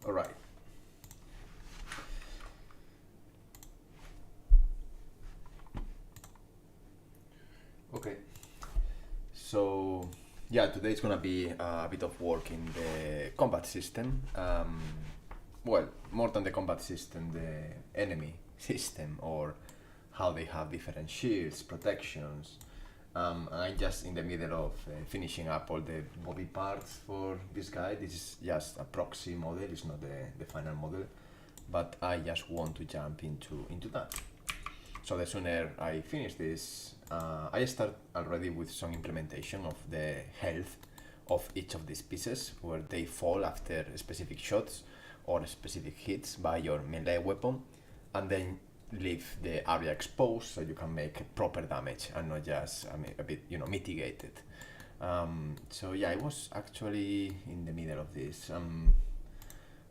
All right. Okay. So yeah, today is gonna be a bit of work in the combat system. Well, more than the combat system, the enemy system, or how they have different shields, protections. I'm just in the middle of finishing up all the body parts for this guy. This is just a proxy model, it's not the final model, but I just want to jump into that. So the sooner I finish this, I start already with some implementation of the health of each of these pieces, where they fall after specific shots or specific hits by your melee weapon, and then leave the area exposed so you can make proper damage and not just a bit, mitigated. So yeah, I was actually in the middle of this, and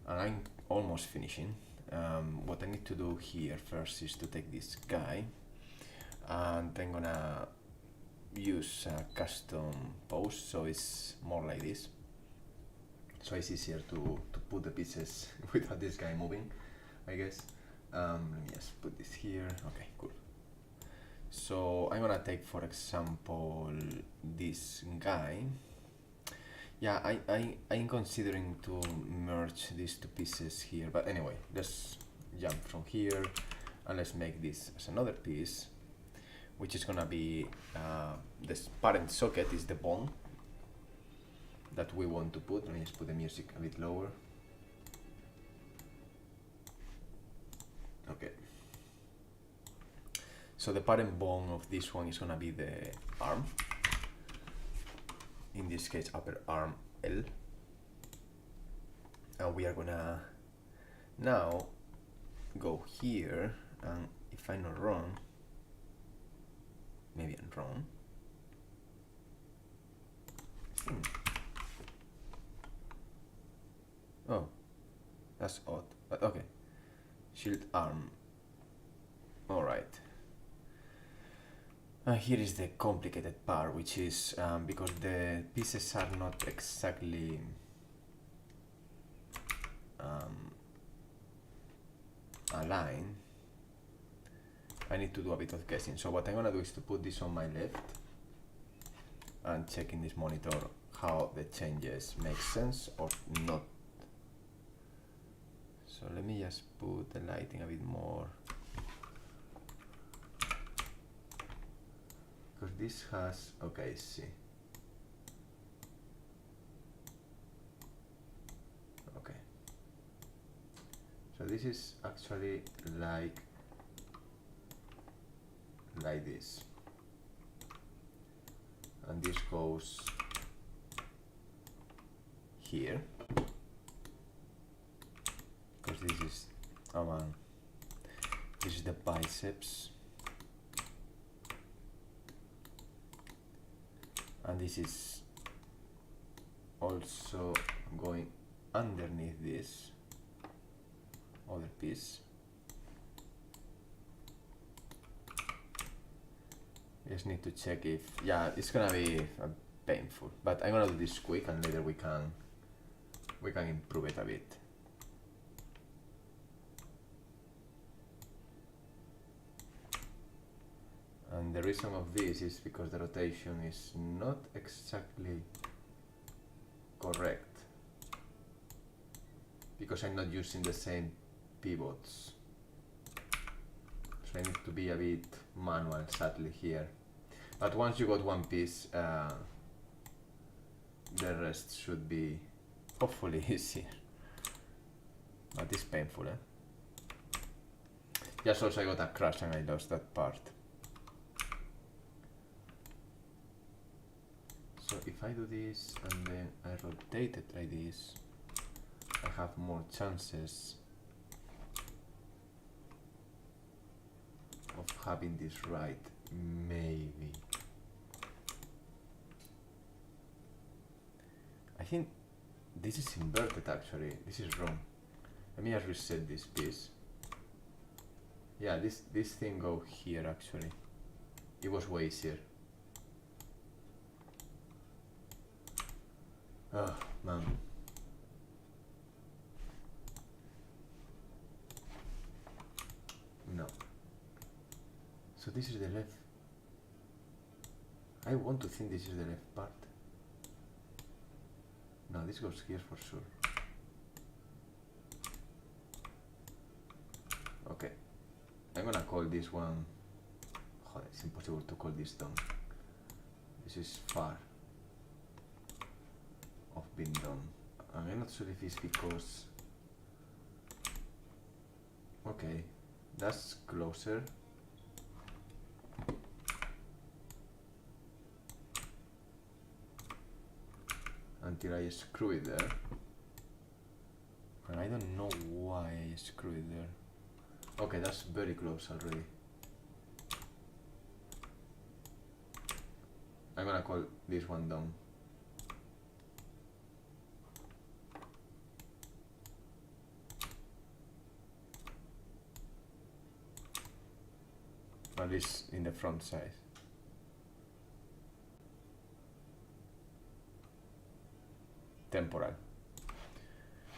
I'm almost finishing. What I need to do here first is to take this guy, and I'm gonna use a custom pose, so it's more like this. So it's easier to put the pieces without this guy moving, I guess. Let me just put this here. Okay, cool. So I'm gonna take, for example, this guy. Yeah, I'm considering to merge these two pieces here, but anyway, let's jump from here and let's make this as another piece, which is gonna be this parent socket is the bone that we want to put. Let me just put the music a bit lower. Okay. So the parent bone of this one is gonna be the arm. In this case, upper arm L. And we are gonna now go here, and if I'm not wrong, maybe I'm wrong. Oh, that's odd, but okay. Shield arm. Alright. Here is the complicated part, which is because the pieces are not exactly aligned, I need to do a bit of guessing. So what I'm gonna do is to put this on my left and check in this monitor how the changes make sense or not. So let me just put the lighting a bit more, because this has, okay, see. Okay. So this is actually like this. And this goes here. Because this is, oh man, this is the biceps. And this is also going underneath this other piece. Just need to check if, yeah, it's gonna be painful, but I'm gonna do this quick and later we can improve it a bit. And the reason of this is because the rotation is not exactly correct, because I'm not using the same pivots. So I need to be a bit manual, sadly, here. But once you got one piece, the rest should be hopefully easier. But it's painful, eh? Just also I got a crash and I lost that part. So if I do this and then I rotate it like this, I have more chances of having this right, maybe. I think this is inverted actually, this is wrong. Let me just reset this piece. Yeah, this thing go here actually. It was way easier. Oh man. So this is the left. I want to think this is the left part. No, this goes here for sure. Okay, I'm gonna call this one. Oh, it's impossible to call this done. This is far of being done. And I'm not sure if it's because. Okay, that's closer. Until I screw it there. And I don't know why I screw it there. Okay, that's very close already. I'm gonna call this one down. At least in the front side. Temporal.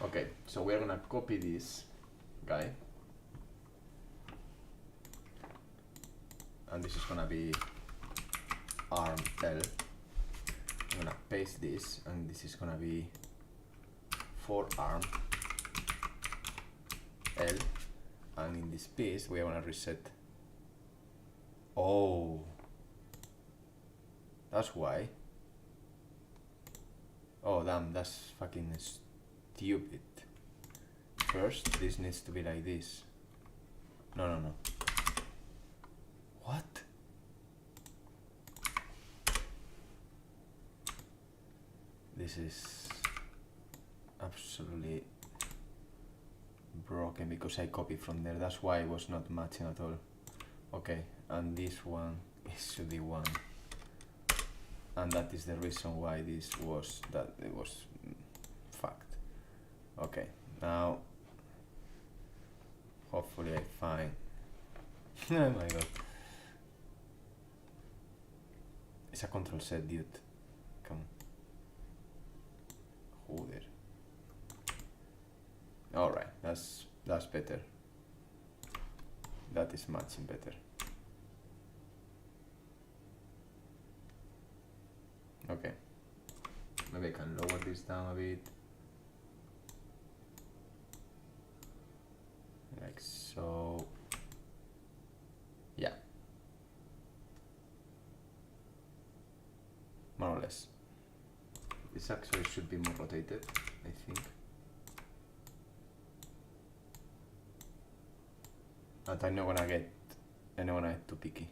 Okay, so we're gonna copy this guy. And this is gonna be arm L. I'm gonna paste this, and this is gonna be forearm L. And in this piece, we are gonna reset. Oh, that's why. Oh damn, that's fucking stupid. First, this needs to be like this. No, no, no. What? This is absolutely broken because I copied from there. That's why it was not matching at all. Okay, and this one should be one. And that is the reason why this was, that it was fucked. Okay, now hopefully I find. Oh my god. It's a control set, dude. Come on. Joder. Alright, that's better. That is matching better. Okay, maybe I can lower this down a bit, like so. Yeah, more or less. This actually should be more rotated, I think. But I'm not gonna get too picky.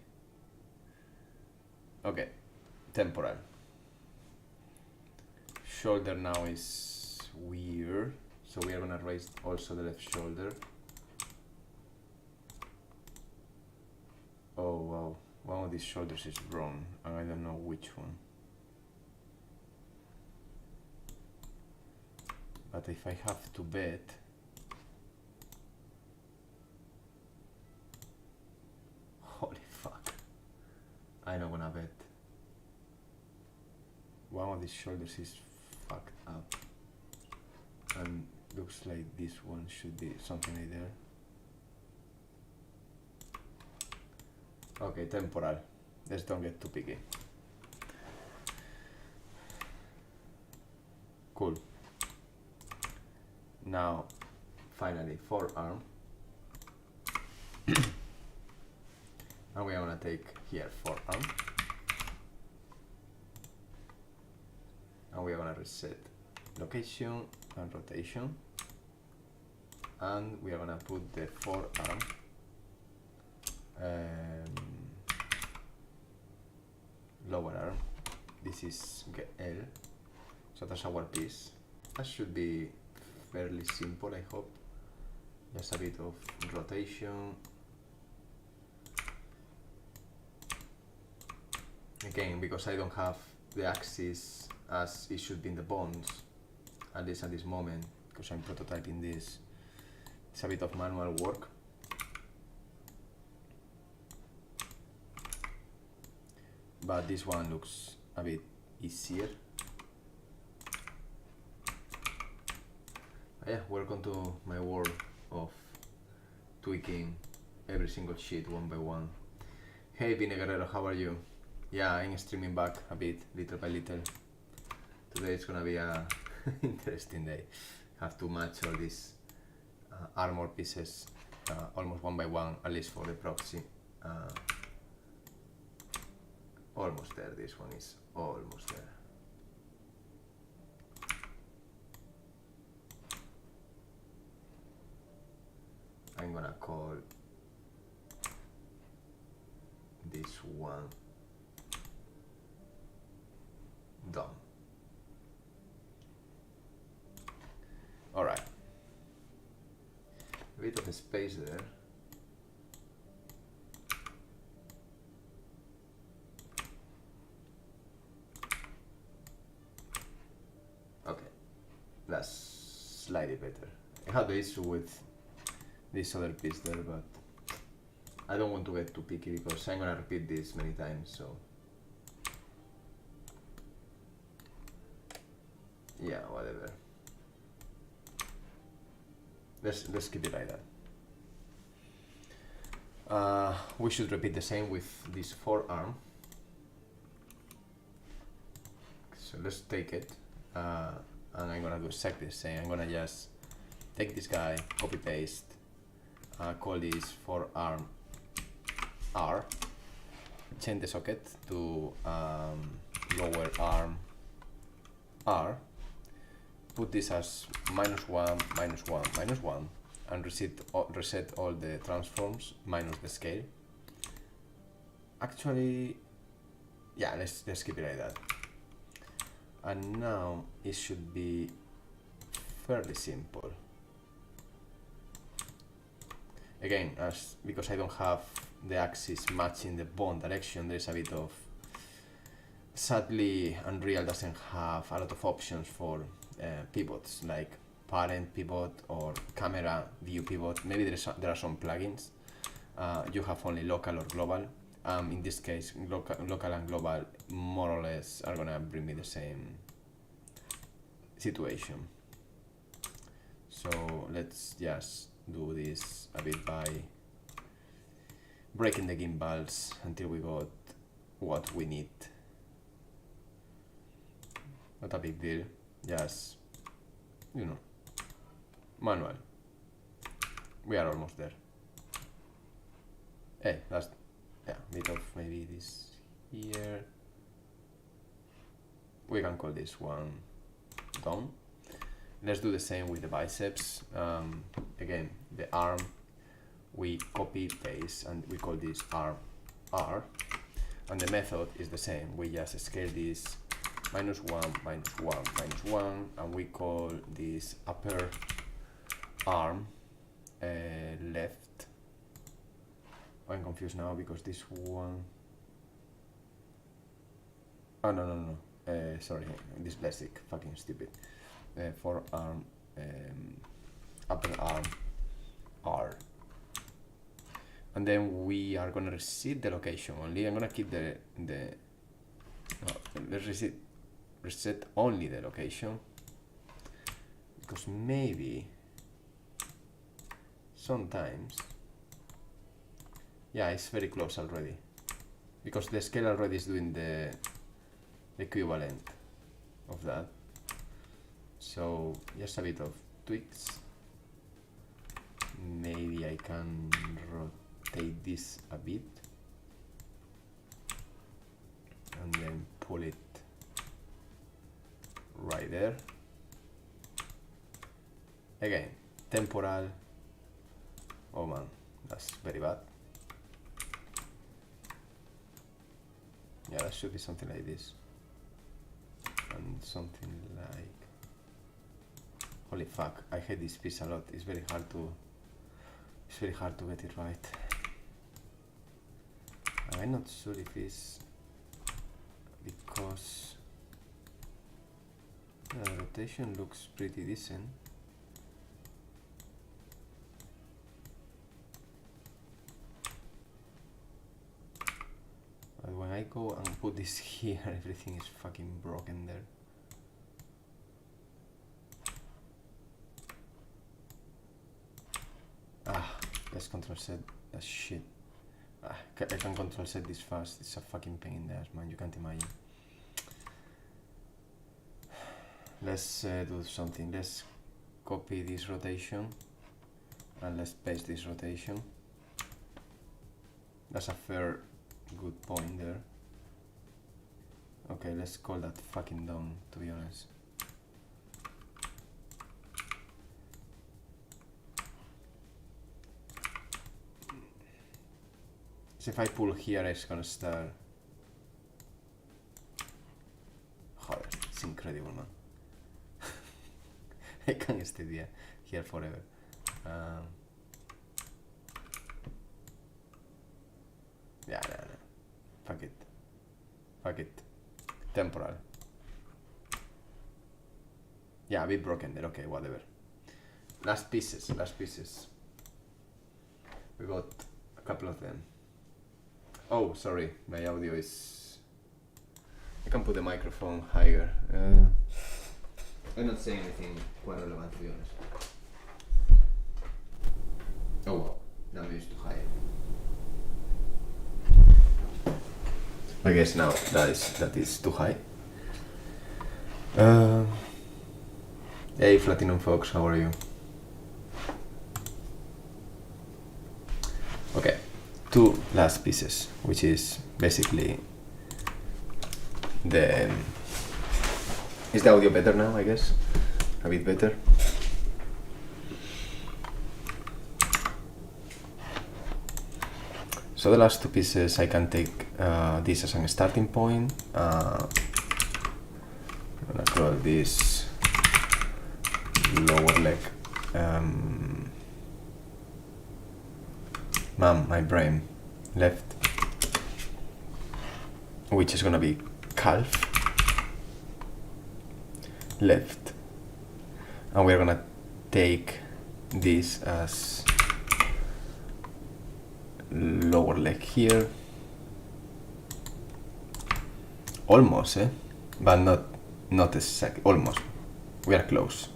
Okay, temporal. Shoulder now is weird, so we are gonna raise also the left shoulder. Oh wow, one of these shoulders is wrong, and I don't know which one. But if I have to bet, holy fuck, I'm not gonna bet. One of these shoulders is fucked up, and looks like this one should be something like there. Okay, temporal. Let's don't get too picky. Cool. Now, finally, forearm. And we are gonna take here forearm. And we are gonna reset location and rotation. And we are gonna put the forearm lower arm. This is L. So that's our piece. That should be fairly simple, I hope. Just a bit of rotation. Again, because I don't have the axis as it should be in the bonds, at least at this moment, because I'm prototyping this. It's a bit of manual work. But this one looks a bit easier. Yeah, welcome to my world of tweaking every single sheet one by one. Hey Vinegarero, how are you? Yeah, I'm streaming back a bit, little by little. Today it's gonna be a interesting day. Have to match all these armor pieces almost one by one, at least for the proxy. Almost there, this one is almost there. I'm gonna call this one done. All right. A bit of a space there. Okay, that's slightly better. I had the issue with this other piece there, but I don't want to get too picky because I'm gonna repeat this many times, so yeah, whatever. Let's keep it like that. We should repeat the same with this forearm. So let's take it, and I'm gonna do exactly the same. I'm gonna just take this guy, copy paste, call this forearm R, change the socket to lower arm R, put this as -1, -1, -1, and reset all the transforms minus the scale. Actually, yeah, let's keep it like that. And now it should be fairly simple. Again, because I don't have the axis matching the bone direction, there's a bit of, sadly, Unreal doesn't have a lot of options for pivots, like parent pivot or camera view pivot. Maybe there are some plugins. You have only local or global. In this case, local and global more or less are gonna bring me the same situation. So let's just do this a bit by breaking the gimbals until we got what we need. Not a big deal, just, you know, manual. We are almost there. Hey, that's, yeah, bit of maybe this here. We can call this one done. Let's do the same with the biceps. Again, the arm, we copy paste and we call this arm R. And the method is the same. We just scale this -1, -1, -1, and we call this upper arm left. I'm confused now because this one, oh no, sorry, dyslexic, fucking stupid. Forearm, upper arm R, and then we are gonna reset the location only. I'm gonna keep the let's reset only the location, because maybe sometimes, yeah, it's very close already, because the scale already is doing the equivalent of that. So just a bit of tweaks. Maybe I can rotate this a bit and then pull it right there. Again, temporal. Oh man, that's very bad. Yeah, that should be something like this. And something like, holy fuck, I hate this piece a lot. It's very hard to get it right. I'm not sure if it's because the rotation looks pretty decent. But when I go and put this here, everything is fucking broken there. Let's control set that shit. I can control set this fast. It's a fucking pain in the ass, man. You can't imagine. Let's do something. Let's copy this rotation and let's paste this rotation. That's a fair good point there. Okay, let's call that fucking done, to be honest. So if I pull here, it's gonna start. Joder, it's incredible, man. I can't stay here forever. Yeah, no. Fuck it. Temporal. Yeah, a bit broken there. Okay, whatever. Last pieces. We got a couple of them. Oh, sorry, my audio is... I can put the microphone higher. I'm not saying anything quite relevant, to be honest. Oh wow, now maybe it's too high. I guess now that is too high. Hey Platinum Fox, how are you? Okay, two last pieces, which is basically the... Is the audio better now, I guess? A bit better? So the last two pieces, I can take this as a starting point. I'm gonna call this lower leg. My brain. Left. Which is gonna be calf. Left. And we're gonna take this as lower leg here. Almost, but not exactly. Almost. We are close.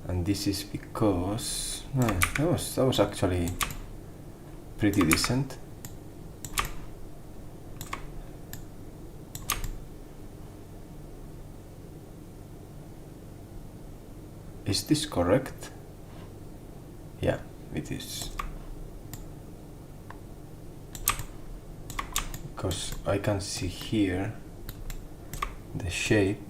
And this is because that was actually pretty decent. Is this correct? Yeah, it is. Because I can see here the shape.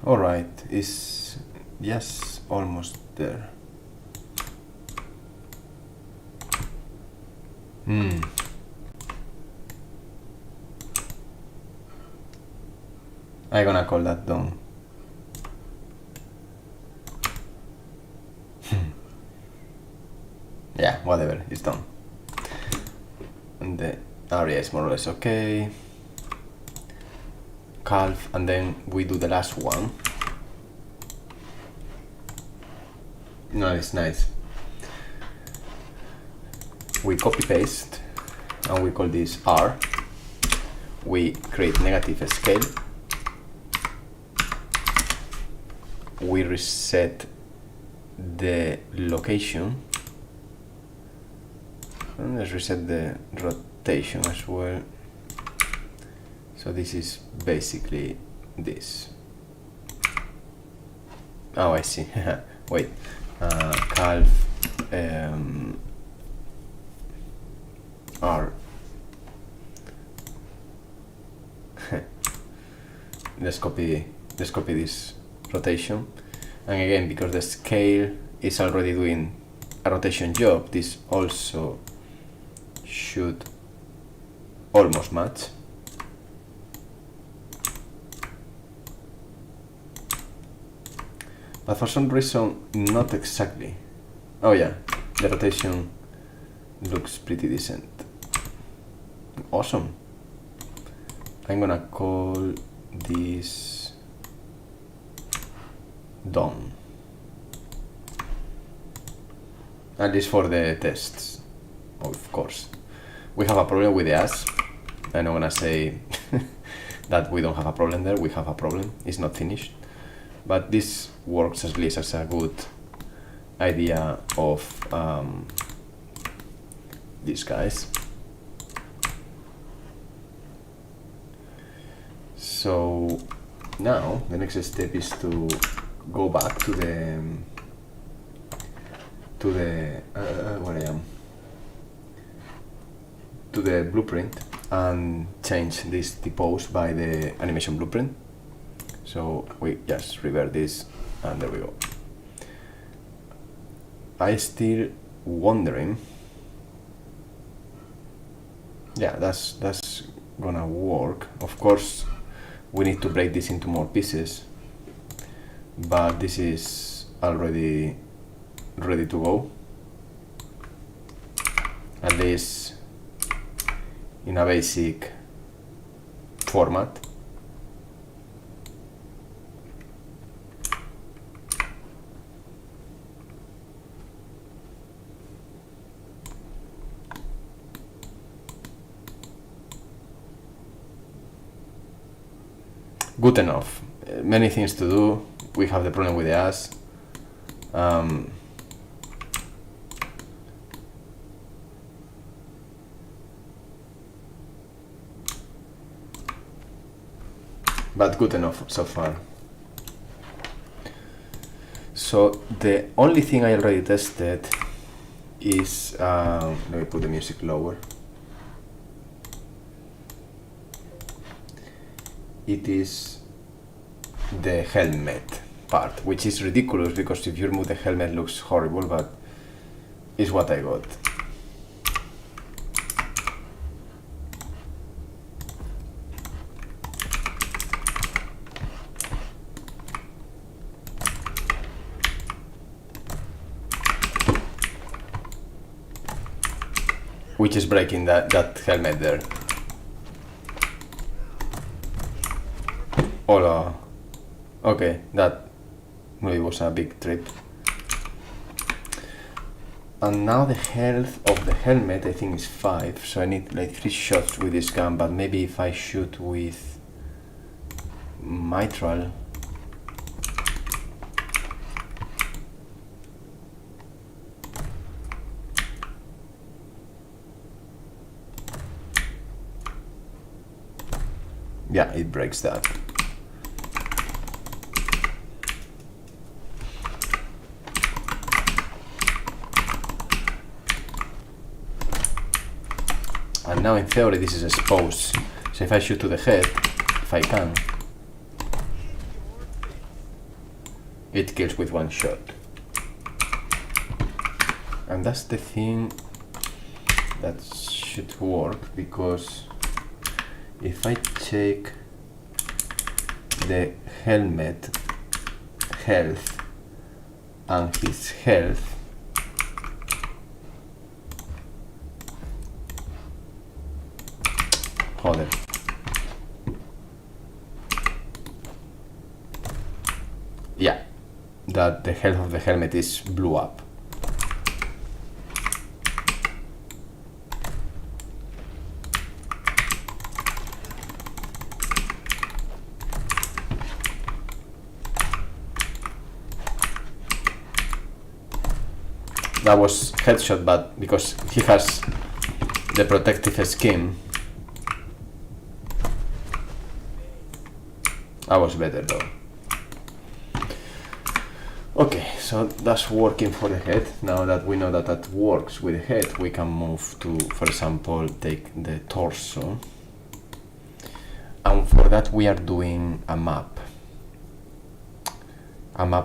Alright, is yes, almost there. I'm gonna call that done. Yeah, whatever, it's done. And the area is more or less okay. Calf, and then we do the last one. No, it's nice. We copy paste and we call this R. We create negative scale. We reset the location. And let's reset the rotation as well. So this is basically this. Oh, I see. Wait. Calf R. Let's copy this rotation, and again, because the scale is already doing a rotation job, this also should almost match. But for some reason, not exactly. Oh yeah, the rotation looks pretty decent. Awesome. I'm gonna call this done. At least for the tests, of course. We have a problem with the ass. I'm not gonna say that we don't have a problem there. We have a problem, it's not finished, but this works at least as a good idea of these guys. So now the next step is to go back to the where I am, to the blueprint, and change this depose by the animation blueprint. So we just revert this, and there we go. I still wondering. Yeah, that's gonna work. Of course, we need to break this into more pieces, but this is already ready to go, at least in a basic format. Good enough. Many things to do. We have the problem with the ass. But good enough so far. So the only thing I already tested is, let me put the music lower. It is the helmet part, which is ridiculous because if you remove the helmet, it looks horrible, but it's what I got. Which is breaking that helmet there. Hola. Okay, that maybe was a big trip. And now the health of the helmet I think is 5, so I need like 3 shots with this gun, but maybe if I shoot with mitral. Yeah, it breaks that. And now in theory this is exposed, so if I shoot to the head, if I can, it kills with 1 shot. And that's the thing that should work, because if I check the helmet health and his health, hold it. Yeah, that the health of the helmet is blew up. That was headshot, but because he has the protective skin, I was better though. Okay, so that's working for the head. Now that we know that that works with the head, we can move to, for example, take the torso. And for that we are doing a map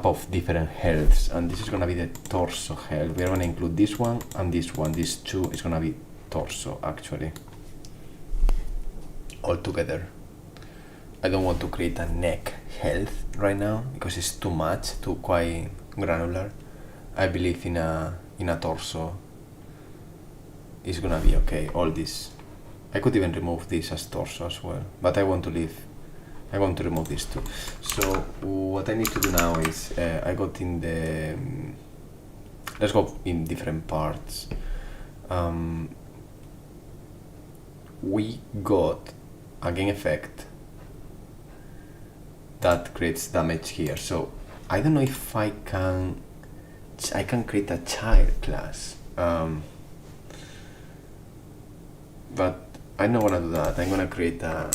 of different healths, and this is going to be the torso health. We are going to include this one and this one. These two is going to be torso actually, all together. I don't want to create a neck health right now because it's too much, too quite granular. I believe in a torso is gonna be okay. All this, I could even remove this as torso as well, but I want to leave. I want to remove this too. So what I need to do now is I got in the. Let's go in different parts. We got a gain effect that creates damage here. So I don't know if I can create a child class, but I'm not gonna do that. I'm gonna create a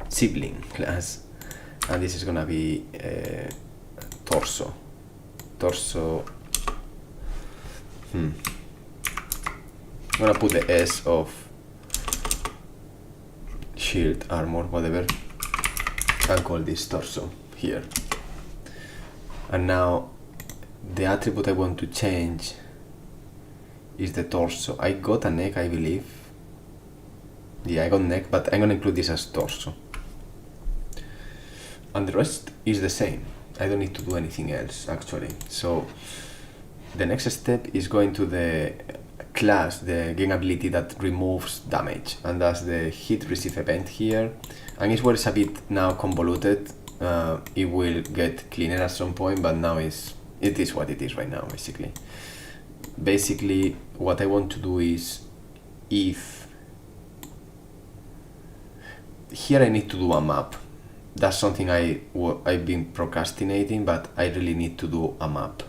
sibling class, and this is gonna be torso. I'm gonna put the S of shield, armor, whatever, and call this torso here. And now the attribute I want to change is the torso. I got a neck, I believe. Yeah, I got neck, but I'm gonna include this as torso. And the rest is the same. I don't need to do anything else, actually. So the next step is going to the class, the gain ability that removes damage, and that's the hit receive event here. And it's where it's a bit now convoluted. It will get cleaner at some point, but now it is what it is right now, basically. Basically, what I want to do is, if here I need to do a map. That's something I've been procrastinating, but I really need to do a map,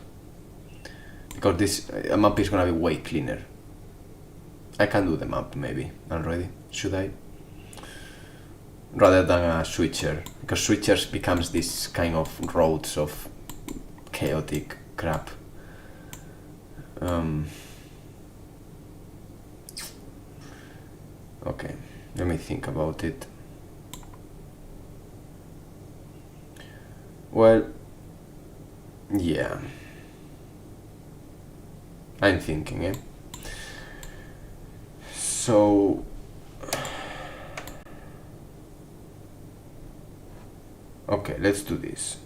because a map is gonna be way cleaner. I can do the map maybe already, should I? Rather than a switcher, because switchers becomes this kind of roads of chaotic crap. Okay, let me think about it. Well, yeah, I'm thinking, So okay, let's do this.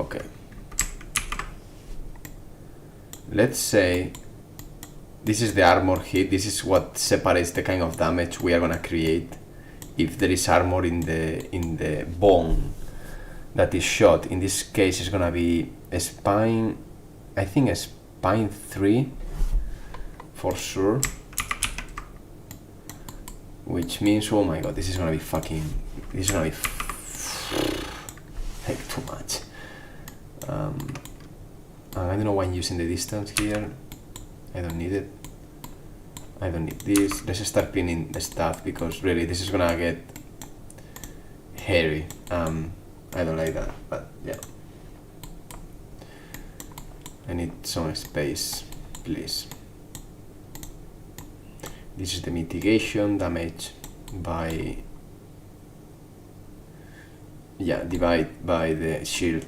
Okay, let's say this is the armor hit. This is what separates the kind of damage we are gonna create if there is armor in the bone that is shot. In this case, it's gonna be a spine. I think a spine 3 for sure. Which means, oh my god, this is gonna be like too much. I don't know why I'm using the distance here. I don't need it. I don't need this. Let's start cleaning the stuff, because really this is gonna get hairy. I don't like that, but yeah. I need some space, please. This is the mitigation damage by, divide by the shield.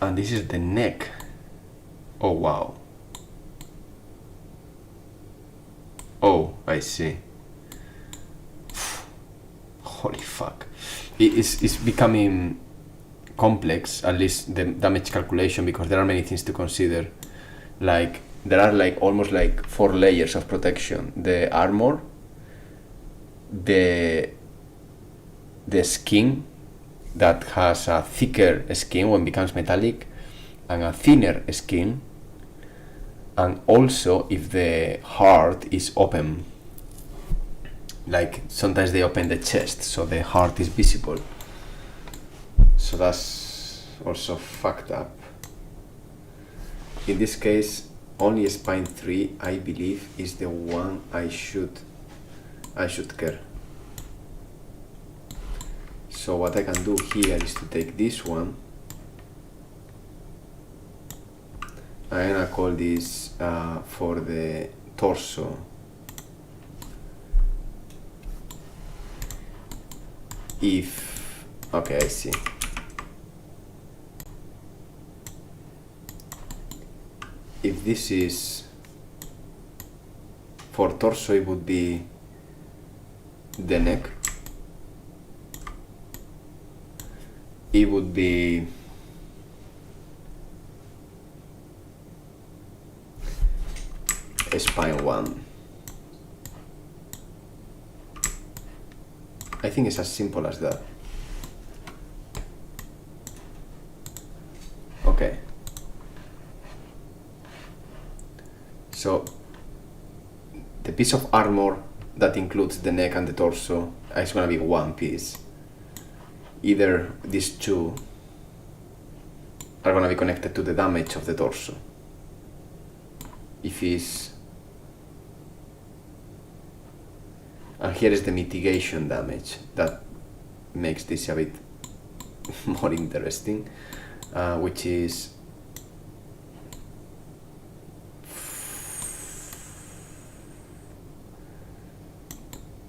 And this is the neck. Oh wow. Oh, I see. Holy fuck. It's becoming complex, at least the damage calculation, because there are many things to consider. Like, there are almost 4 layers of protection. The armor, the skin that has a thicker skin when it becomes metallic, and a thinner skin, and also if the heart is open. Like, sometimes they open the chest, so the heart is visible. So that's also fucked up. In this case, only spine 3, I believe, is the one I should care. So what I can do here is to take this one. I'm gonna call this for the torso. Okay, I see. If this is for torso, it would be the neck. It would be spine 1. I think it's as simple as that. Okay, the piece of armor that includes the neck and the torso is gonna be one piece. Either these two are gonna be connected to the damage of the torso. If it's... And here is the mitigation damage that makes this a bit more interesting, which is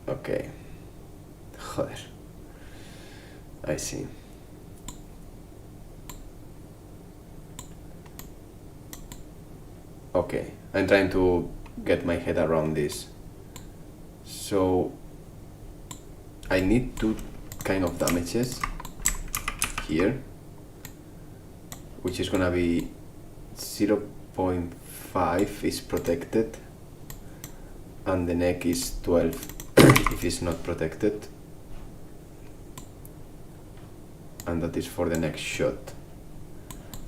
okay. Joder. I see. Okay, I'm trying to get my head around this. So I need two kind of damages here, which is gonna be 0.5 is protected and the neck is 12 if it's not protected, and that is for the next shot.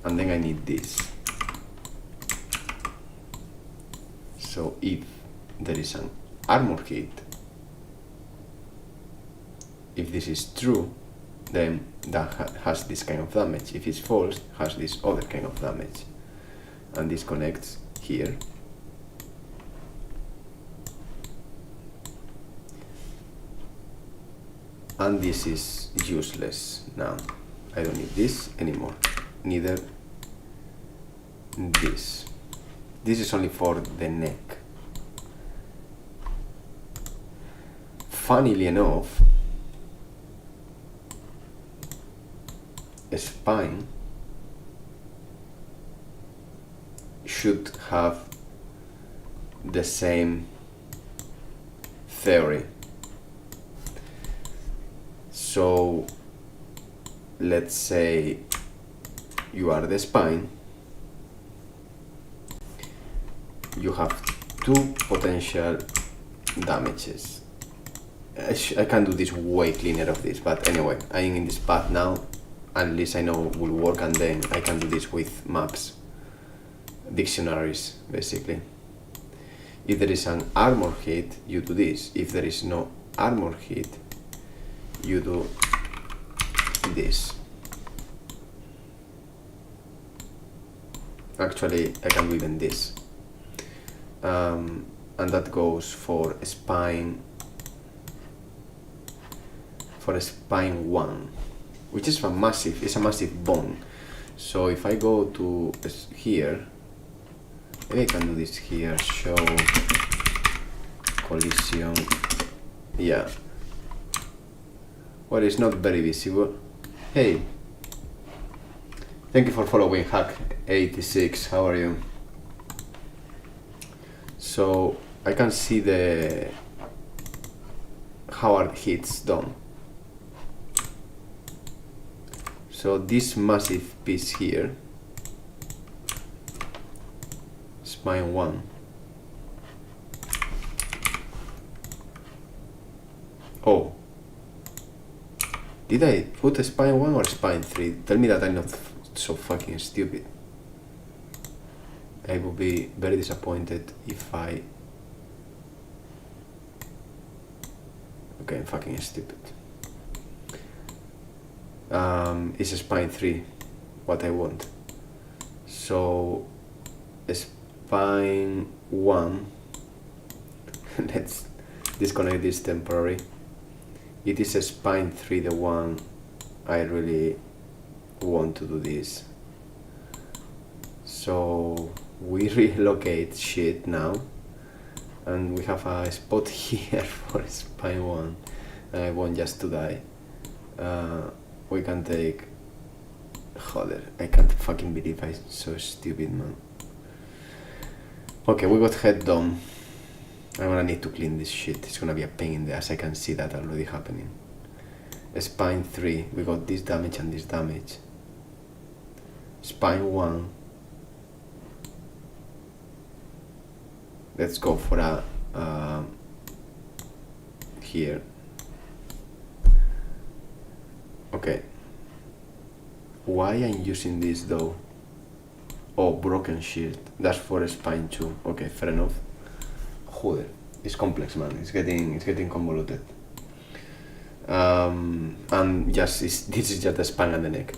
And then I need this. So if there is an armor hit, if this is true, then that has this kind of damage. If it's false, has this other kind of damage. And this connects here. And this is useless now. I don't need this anymore. Neither this. This is only for the neck. Funnily enough, a spine should have the same theory. So let's say you are the spine, you have two potential damages. I can do this way cleaner of this, but anyway, I'm in this path now. At least I know it will work, and then I can do this with maps, dictionaries, basically. If there is an armor hit, you do this. If there is no armor hit, you do this. Actually, I can do even this. And that goes for spine, for spine 1, which is it's a massive bone. So if I go to here, maybe I can do this here, show collision, yeah. Well, it's not very visible. Hey, thank you for following Hack86, how are you? So I can see how are the hits done. So this massive piece here, spine 1. Oh, did I put a spine 1 or spine 3? Tell me that I'm not so fucking stupid. I will be very disappointed if I... Okay, I'm fucking stupid. It's a spine 3, what I want. So, spine 1, let's disconnect this temporary. It is a spine 3, the one I really want to do this. So, we relocate shit now, and we have a spot here for spine 1, and I want just to die. We can take... Joder, I can't fucking believe I'm so stupid, man. Okay, we got head done. I'm gonna need to clean this shit. It's gonna be a pain in the ass. I can see that already happening. Spine 3, we got this damage and this damage. Spine 1. Let's go for a... here. Okay. Why I'm using this though? Oh, broken shield. That's for spine 2. Okay, fair enough. Joder. it's complex, man. It's getting convoluted. And just this is just the spine and the neck.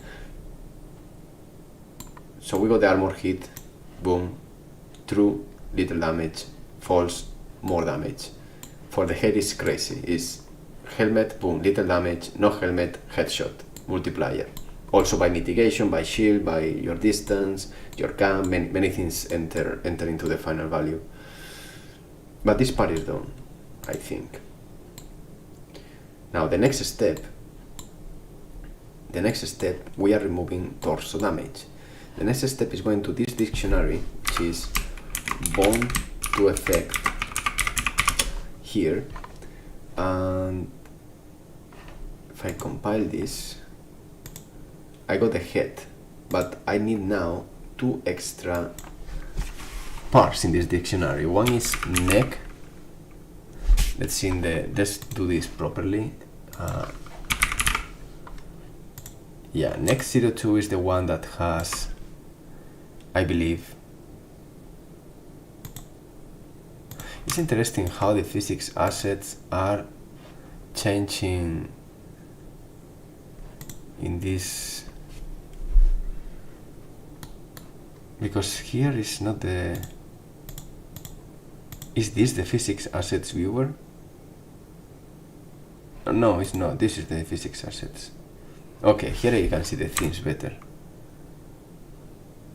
So we got the armor hit, boom, true, little damage, false, more damage. For the head is crazy. Is helmet, boom, little damage, no helmet, headshot, multiplier. Also by mitigation, by shield, by your distance, your cam, many things enter into the final value. But this part is done, I think. Now the next step, we are removing torso damage. The next step is going to this dictionary, which is bone to effect here, and if I compile this, I got the head, but I need now 2 extra parts in this dictionary. One is neck. Let's do this properly. Yeah, neck 02 is the one that has, I believe. It's interesting how the physics assets are changing in this, because here is not the, is this the physics assets viewer? No, it's not. This is the physics assets. Okay, here you can see the things better.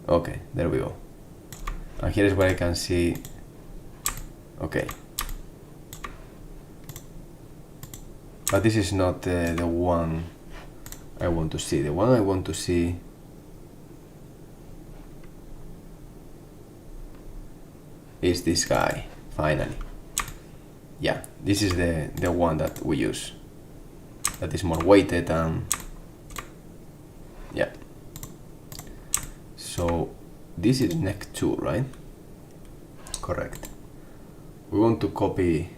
Okay, there we go. And here is where I can see. Okay, but this is not the one I want to see. The one I want to see is this guy, finally. Yeah, this is the one that we use. That is more weighted and yeah. So this is neck 2, right? Correct. We want to copy,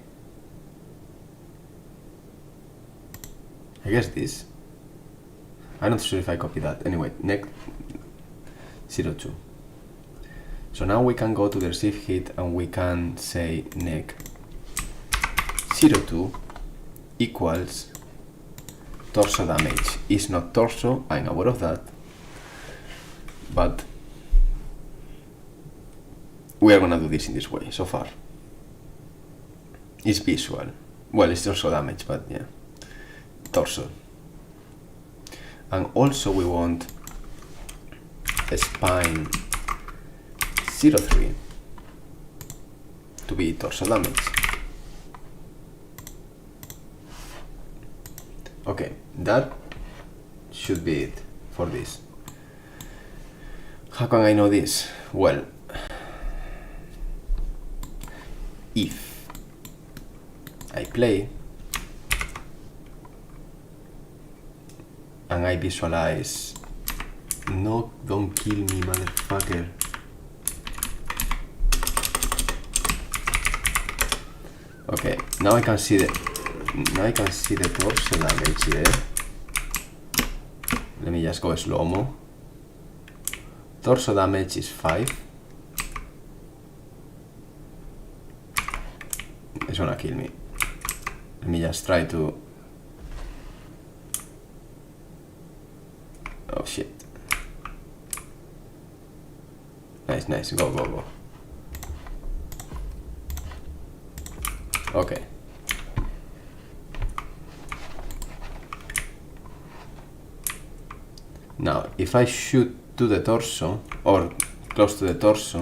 I guess this. I'm not sure if I copy that. Anyway, neck 02. So now we can go to the receive hit and we can say neck 02 equals torso damage. It's not torso, I'm aware of that, but we are gonna do this in this way so far. It's visual. Well, it's torso damage, but yeah, torso. And also we want a spine 03 to be torso damage. Okay, that should be it for this. How can I know this? Well, if I play and I visualize, no, don't kill me, motherfucker. Okay, now I can see the torso damage there. Let me just go slow-mo. Torso damage is 5. It's gonna kill me. Let me just try to. Oh shit. Nice, nice. Go, go, go. Okay. Now, if I shoot to the torso or close to the torso,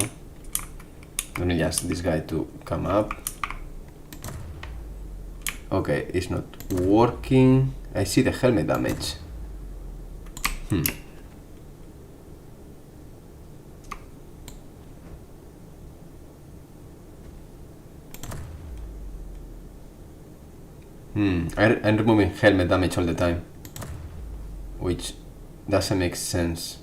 let me just this guy to come up. Okay, it's not working. I see the helmet damage. I'm removing helmet damage all the time, which doesn't make sense.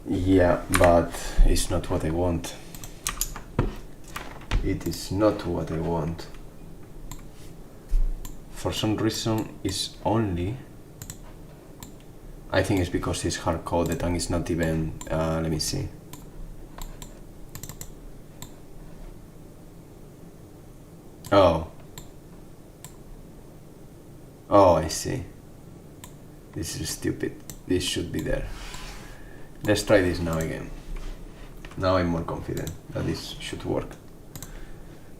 Yeah, but it's not what I want. It is not what I want. For some reason it's only, I think it's because it's hard coded and it's not even, let me see. Oh, I see. This is stupid. This should be there. Let's try this now again. Now I'm more confident that this should work.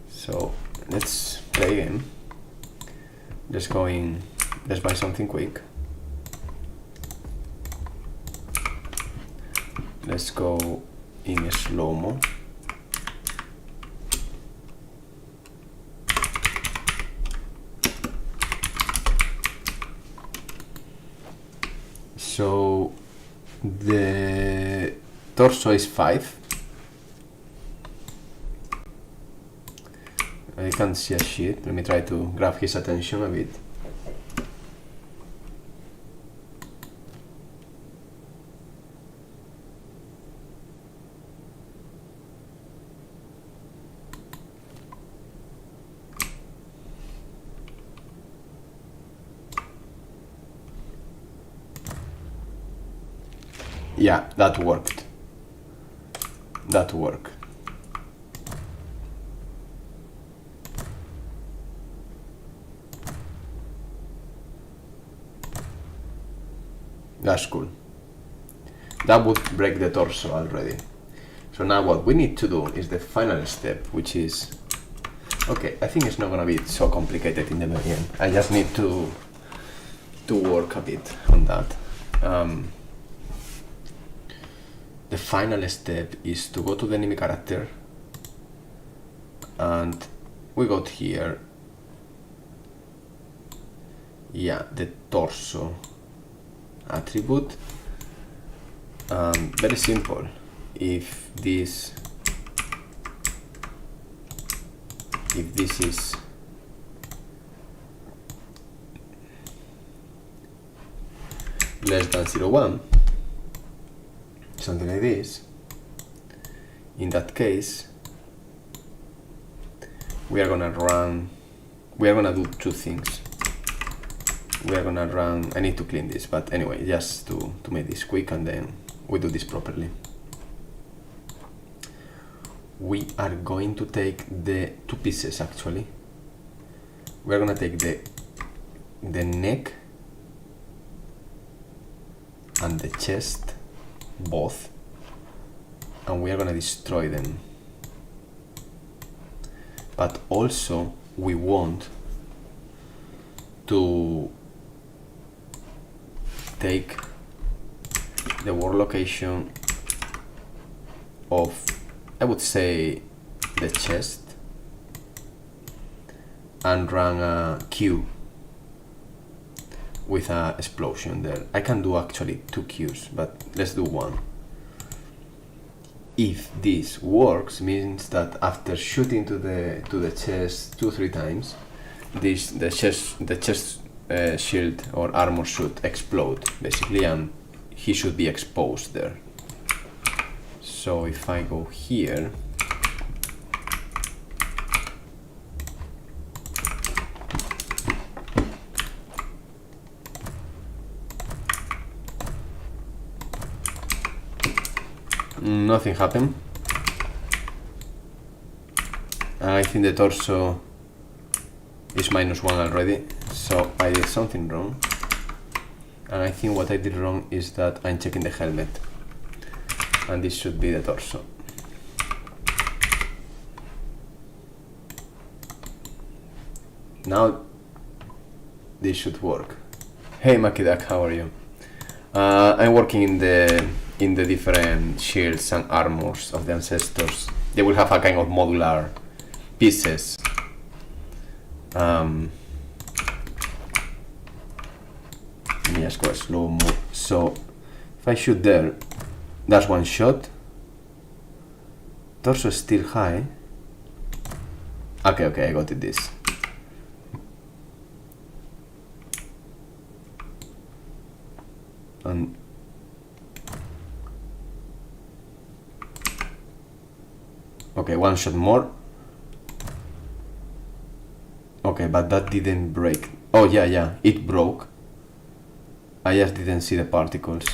So let's play again. Let's go in, let's buy something quick. Let's go in slow-mo. So the torso is 5. I can't see a shit. Let me try to grab his attention a bit. Yeah, that worked. That worked. That's cool. That would break the torso already. So now what we need to do is the final step, which is, okay, I think it's not gonna be so complicated in the very end. I just need to work a bit on that. The final step is to go to the enemy character and we got here, yeah, the torso attribute. Very simple. If this is less than 0.1, something like this, in that case we are gonna do two things. We are gonna run, I need to clean this, but anyway, just to make this quick and then we do this properly. We are going to take the two pieces actually. We are gonna take the neck and the chest, both, and we are gonna destroy them. But also we want to take the world location of, I would say, the chest and run a Q with a explosion there. I can do actually 2 Qs, but let's do 1. If this works, means that after shooting to the chest 2-3 times, the chest shield or armor should explode basically, and he should be exposed there. So if I go here, nothing happened. I think the torso is -1 already, so I did something wrong. And I think what I did wrong is that I'm checking the helmet, and this should be the torso. Now this should work. Hey Makidak, how are you? I'm working in the different shields and armors of the ancestors. They will have a kind of modular pieces. Let me just go slow-mo. So if I shoot there, that's 1 shot. Torso is still high. Okay, I got it this. And okay, 1 shot more. Okay, but that didn't break. Oh yeah, it broke. I just didn't see the particles.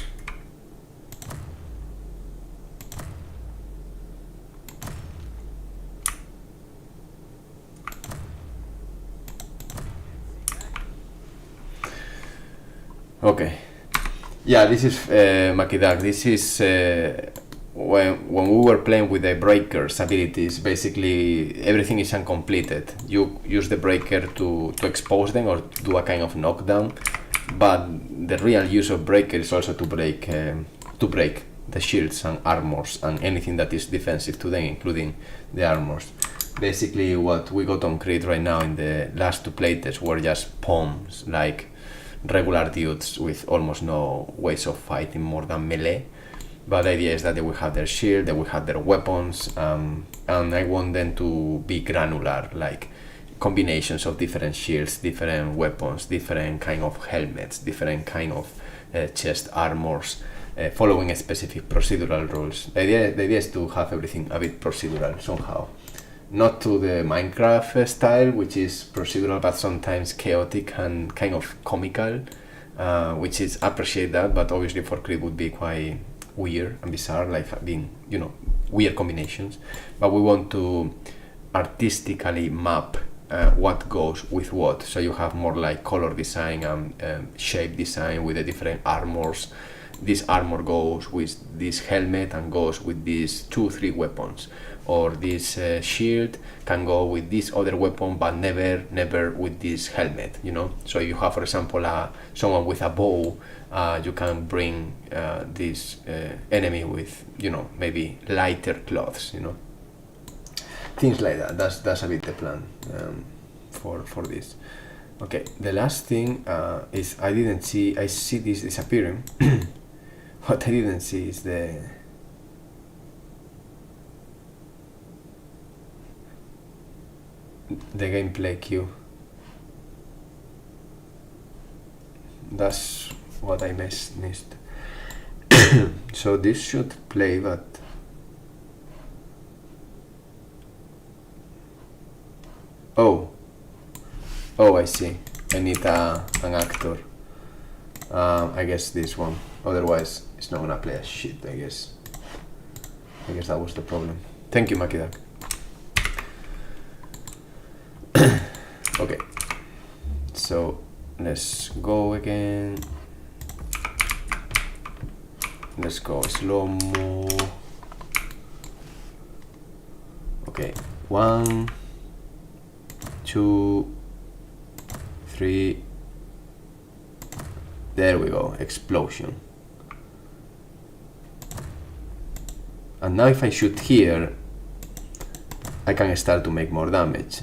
Okay. Yeah, this is Makidak. This is when we were playing with the breakers abilities. Basically, everything is uncompleted. You use the breaker to expose them or do a kind of knockdown, but the real use of breaker is also to break the shields and armors and anything that is defensive to them, including the armors. Basically, what we got on CRETE right now in the last two playtests were just palms, like regular dudes with almost no ways of fighting more than melee. But the idea is that they will have their shield, they will have their weapons, and I want them to be granular, like combinations of different shields, different weapons, different kind of helmets, different kind of chest armors, following a specific procedural rules. The idea is to have everything a bit procedural somehow. Not to the Minecraft style, which is procedural but sometimes chaotic and kind of comical, which is appreciate that, but obviously for CRETE would be quite weird and bizarre, like being, weird combinations. But we want to artistically map what goes with what, so you have more like color design and shape design with the different armors. This armor goes with this helmet and goes with these 2-3 weapons, or this shield can go with this other weapon but never with this helmet, so you have, for example, someone with a bow, you can bring this enemy with, maybe lighter clothes, things like that. That's a bit the plan for this. Okay, the last thing is I see this disappearing. What I didn't see is the gameplay queue. That's what I missed. So this should play, but oh, I see. I need an actor. I guess this one. Otherwise, it's not gonna play a shit. I guess that was the problem. Thank you, Makidak. Okay, so let's go again. Let's go slow-mo. Okay, 1, 2, 3. There we go, explosion. And now if I shoot here, I can start to make more damage.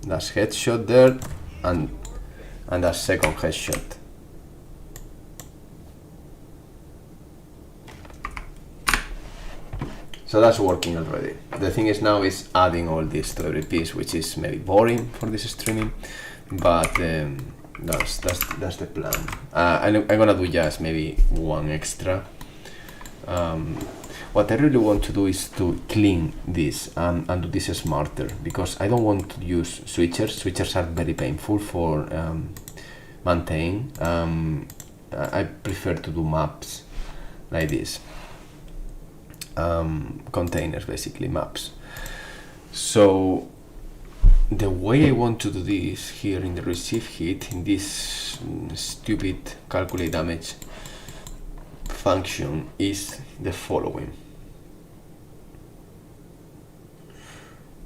That's headshot there, and that's second headshot. So that's working already. The thing is now is adding all this to every piece, which is maybe boring for this streaming, but that's the plan. I'm gonna do just maybe one extra. What I really want to do is to clean this and do this smarter, because I don't want to use switchers. Switchers are very painful for maintain. I prefer to do maps like this. Containers, basically maps. So the way I want to do this here in the receive hit, in this stupid calculate damage function, is the following.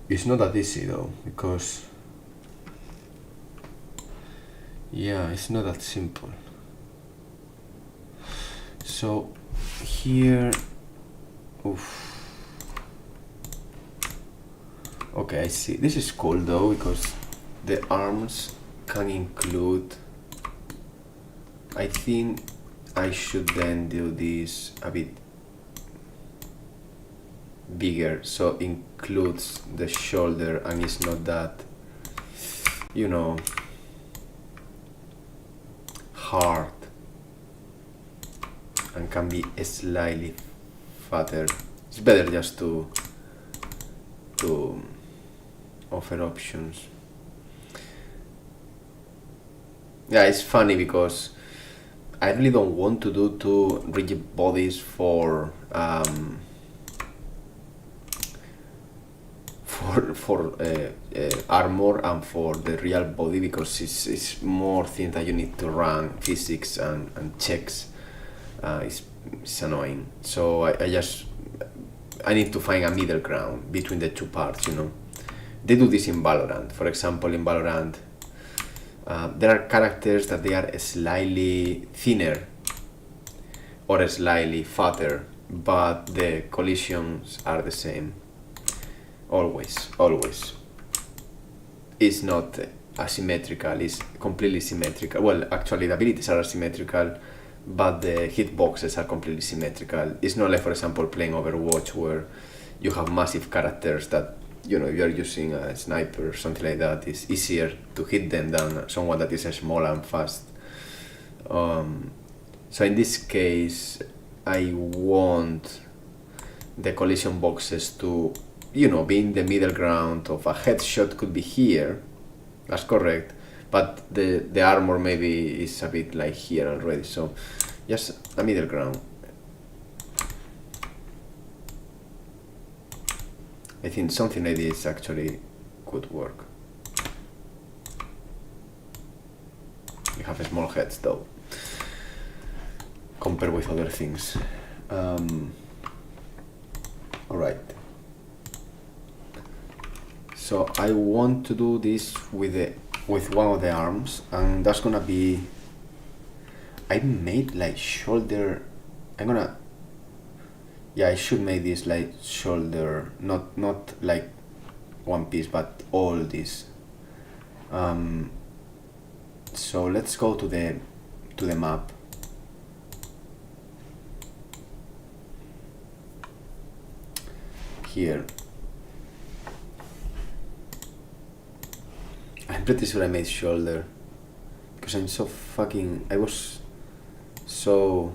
It's not that easy though, because it's not that simple. So here, okay, I see. This is cool though, because the arms can include, I think I should then do this a bit bigger, so includes the shoulder and it's not that, hard, and can be slightly fatter. It's better just to to offer options. Yeah, it's funny because I really don't want to do two rigid bodies for armor and for the real body, because it's more things that you need to run physics and checks. It's annoying. So I need to find a middle ground between the two parts, you know. They do this in Valorant. For example, in Valorant, there are characters that they are slightly thinner or slightly fatter, but the collisions are the same. Always. It's not asymmetrical, it's completely symmetrical. Well, actually the abilities are asymmetrical, but the hitboxes are completely symmetrical. It's not like, for example, playing Overwatch where you have massive characters that, you know, if you're using a sniper or something like that, it's easier to hit them than someone that is small and fast. So in this case, I want the collision boxes to, you know, be in the middle ground of a headshot could be here, that's correct, but the armor maybe is a bit like here already, so just a middle ground. I think something like this actually could work. We have small heads though, compared with other things. Alright. So I want to do this with one of the arms, and that's gonna be, I made like shoulder. I should make this like shoulder, not like one piece, but all this. So let's go to the map. Here. I'm pretty sure I made shoulder because I was so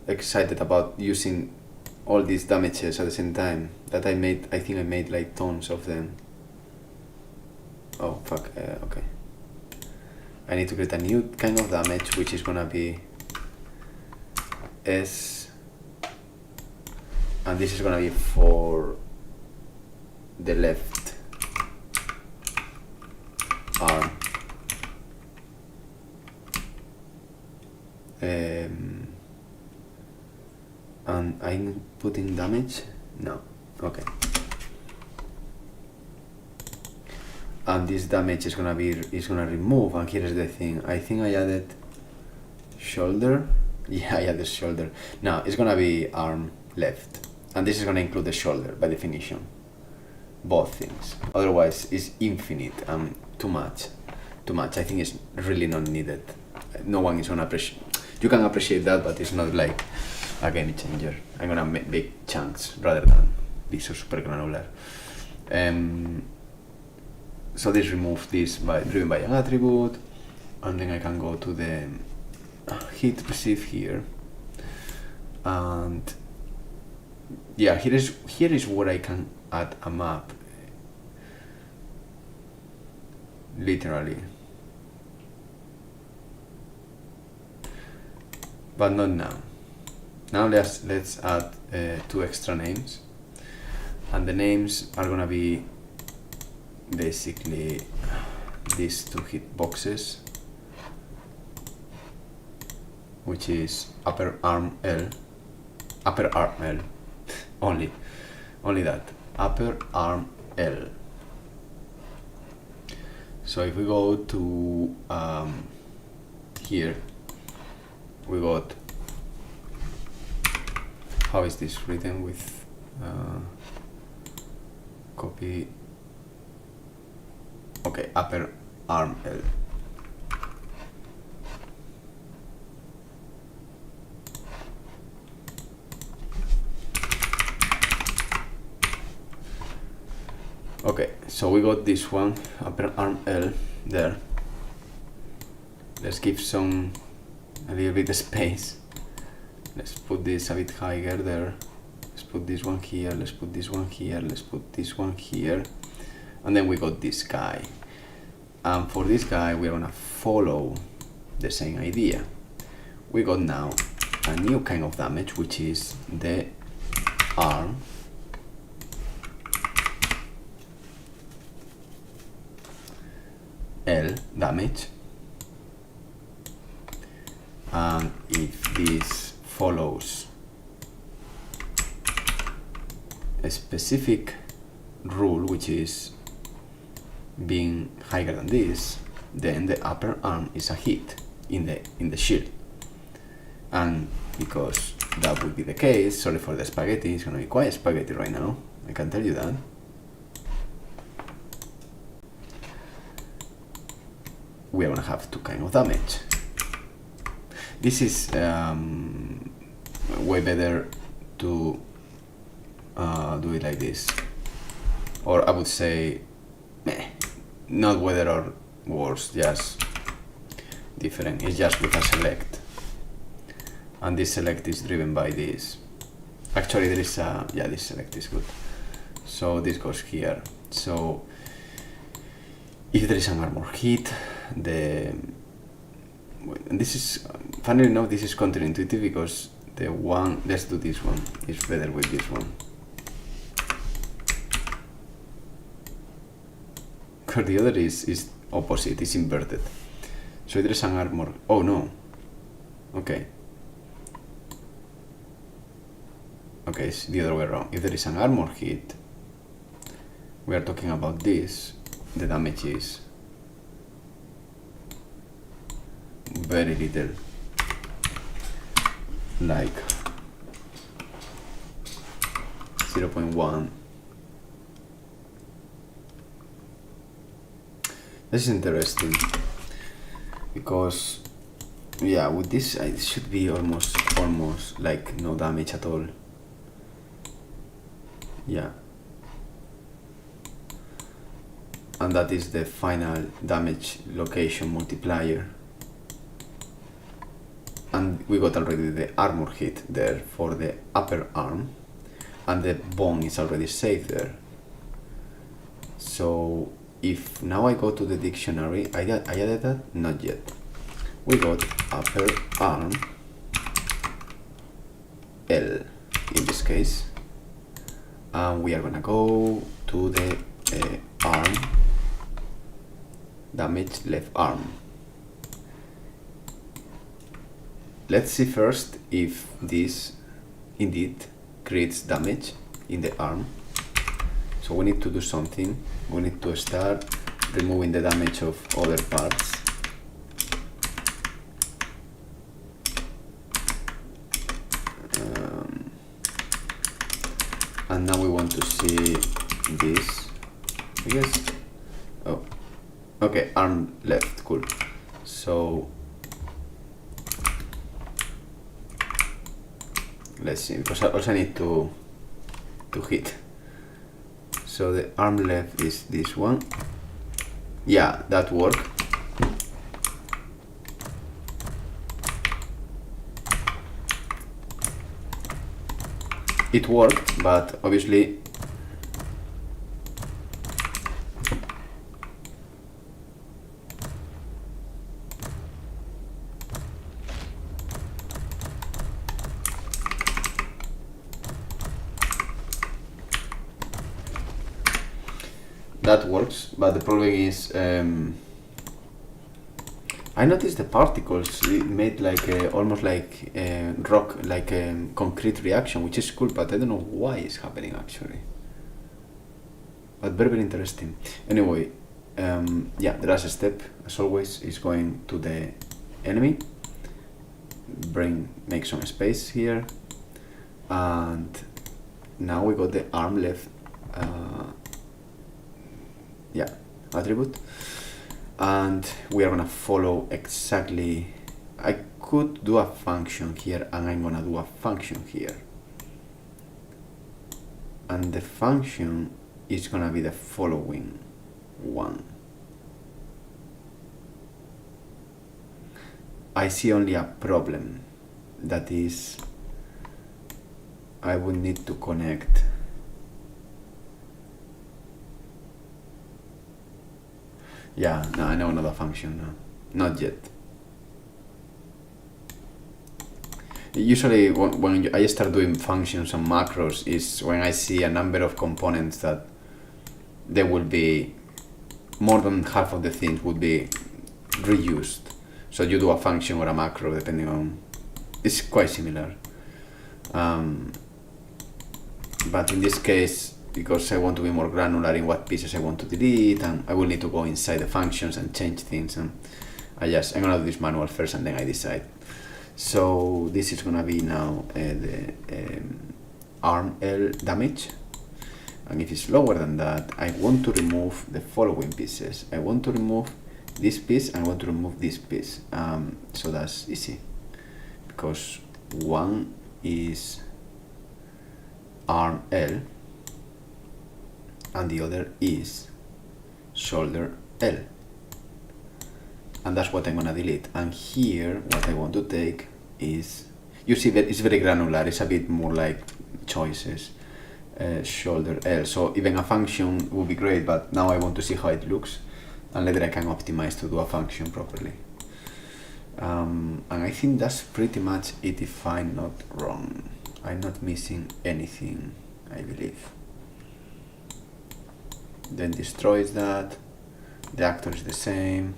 excited about using all these damages at the same time that I think I made like tons of them. Oh fuck, okay. I need to create a new kind of damage, which is gonna be S, and this is gonna be for the left arm. And I'm putting damage? No. Okay. And this damage is gonna remove, and here's the thing. I think I added shoulder. Yeah, I added shoulder. Now it's gonna be arm left. And this is gonna include the shoulder by definition. Both things. Otherwise it's infinite and too much. I think it's really not needed. No one is gonna appreciate. You can appreciate that, but it's not like a game changer. I'm gonna make big chunks rather than be so super granular. So this removes this driven by an attribute, and then I can go to the hit receive here, and yeah, here is where I can add a map. Literally. But not now. Now let's add 2 extra names, and the names are gonna be basically these 2 hit boxes, which is upper arm L, only that, upper arm L. So if we go to here, we got, how is this written with copy, okay, upper arm L. Okay, so we got this one, upper arm L there. Let's give a little bit of space. Let's put this a bit higher there. Let's put this one here, let's put this one here, let's put this one here, and then we got this guy. And for this guy, we're gonna follow the same idea. We got now a new kind of damage, which is the arm L damage. And if this follows a specific rule, which is being higher than this, then the upper arm is a hit in the shield. And because that would be the case, sorry for the spaghetti, it's gonna be quite spaghetti right now, I can tell you that. We are gonna have two kind of damage. This is way better to do it like this, or I would say, not better or worse, just different. It's just with a select, and this select is driven by this. Actually, there is a this select is good. So this goes here. So if there is an armor hit, and this is, funnily enough, this is counterintuitive because the one, let's do this one, is better with this one. Because the other is opposite, is inverted. So there is an armor, oh no, okay. Okay, it's the other way around. If there is an armor hit, we are talking about this, the damage is very little, like 0.1. This is interesting because, yeah, with this it should be almost like no damage at all. Yeah, and that is the final damage location multiplier. And we got already the armor hit there for the upper arm, and the bone is already saved there. So if now I go to the dictionary, I added that? Not yet. We got upper arm L in this case, and we are gonna go to the arm damage left arm. Let's see first if this indeed creates damage in the arm. So we need to do something. We need to start removing the damage of other parts. And now we want to see this, I guess. Oh, okay, arm left, cool. So let's see, because I also need to hit. So the arm left is this one. Yeah, that worked. It worked, but obviously that works, but the problem is I noticed the particles, it made like almost like rock, like a concrete reaction, which is cool, but I don't know why it's happening actually. But very, very interesting. Anyway, yeah, the last step, as always, is going to the enemy. Make some space here, and now we got the arm left. Yeah, attribute. And we are gonna follow exactly. I could do a function here, and I'm gonna do a function here, and the function is gonna be the following one. I see only a problem, that is I would need to connect. Yeah, no, I know another function now. Not yet. Usually when I start doing functions and macros is when I see a number of components that there will be more than half of the things would be reused. So you do a function or a macro depending on, it's quite similar. But in this case, because I want to be more granular in what pieces I want to delete, and I will need to go inside the functions and change things, and I'm gonna do this manual first and then I decide. So this is gonna be now the arm L damage, and if it's lower than that, I want to remove the following pieces. I want to remove this piece and I want to remove this piece. So that's easy, because one is arm L and the other is shoulder L, and that's what I'm gonna delete. And here what I want to take is, you see that it's very granular, it's a bit more like choices. Shoulder L, so even a function would be great, but now I want to see how it looks, and later I can optimize to do a function properly. And I think that's pretty much it, if I'm not wrong. I'm not missing anything, I believe. Then destroys that, the actor is the same,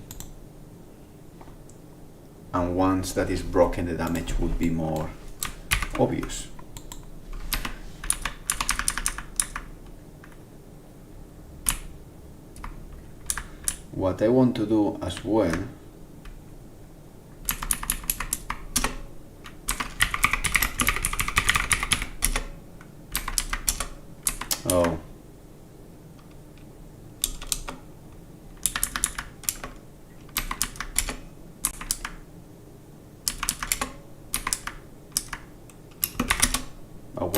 and once that is broken the damage would be more obvious. What I want to do as well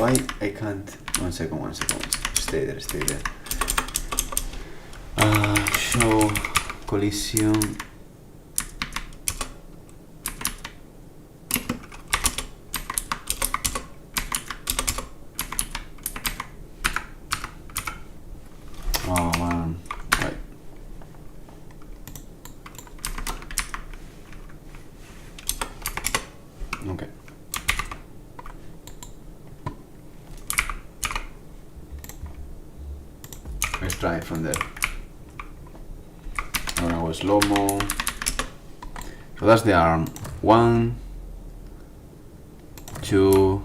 why I can't, one second, stay there. Show collision. Oh man, right. Okay. Let's try it from there. Now a slow-mo. So that's the arm. 1, 2,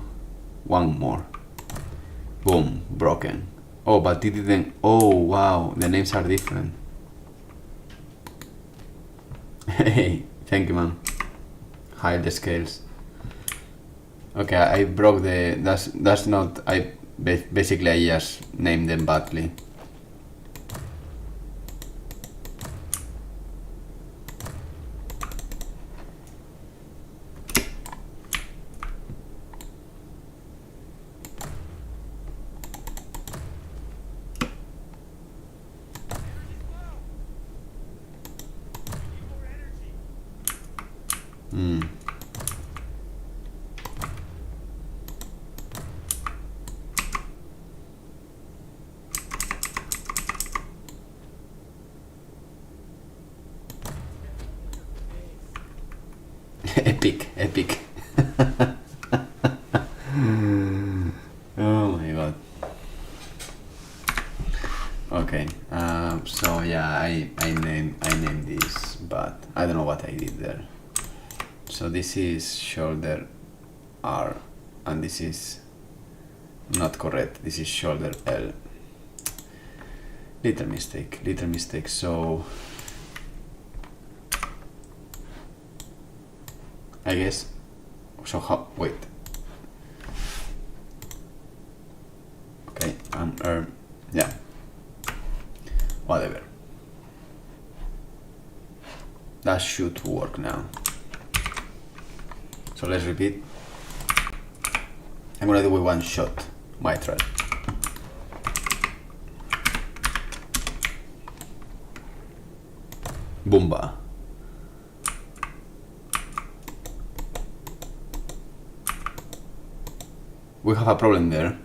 1 more. Boom, broken. Oh, but it didn't. Oh, wow, the names are different. Hey, thank you, man. Hide the scales. Okay, I broke the. That's not. Basically I just named them badly. Epic. Oh my god. Okay. So yeah, I named this, but I don't know what I did there. So this is shoulder R, and this is not correct. This is shoulder L. Little mistake. So I guess. So how? Wait. Okay. Yeah. Whatever. That should work now. So let's repeat. I'm gonna do with one shot. Mitral. Boomba. we have a problem there.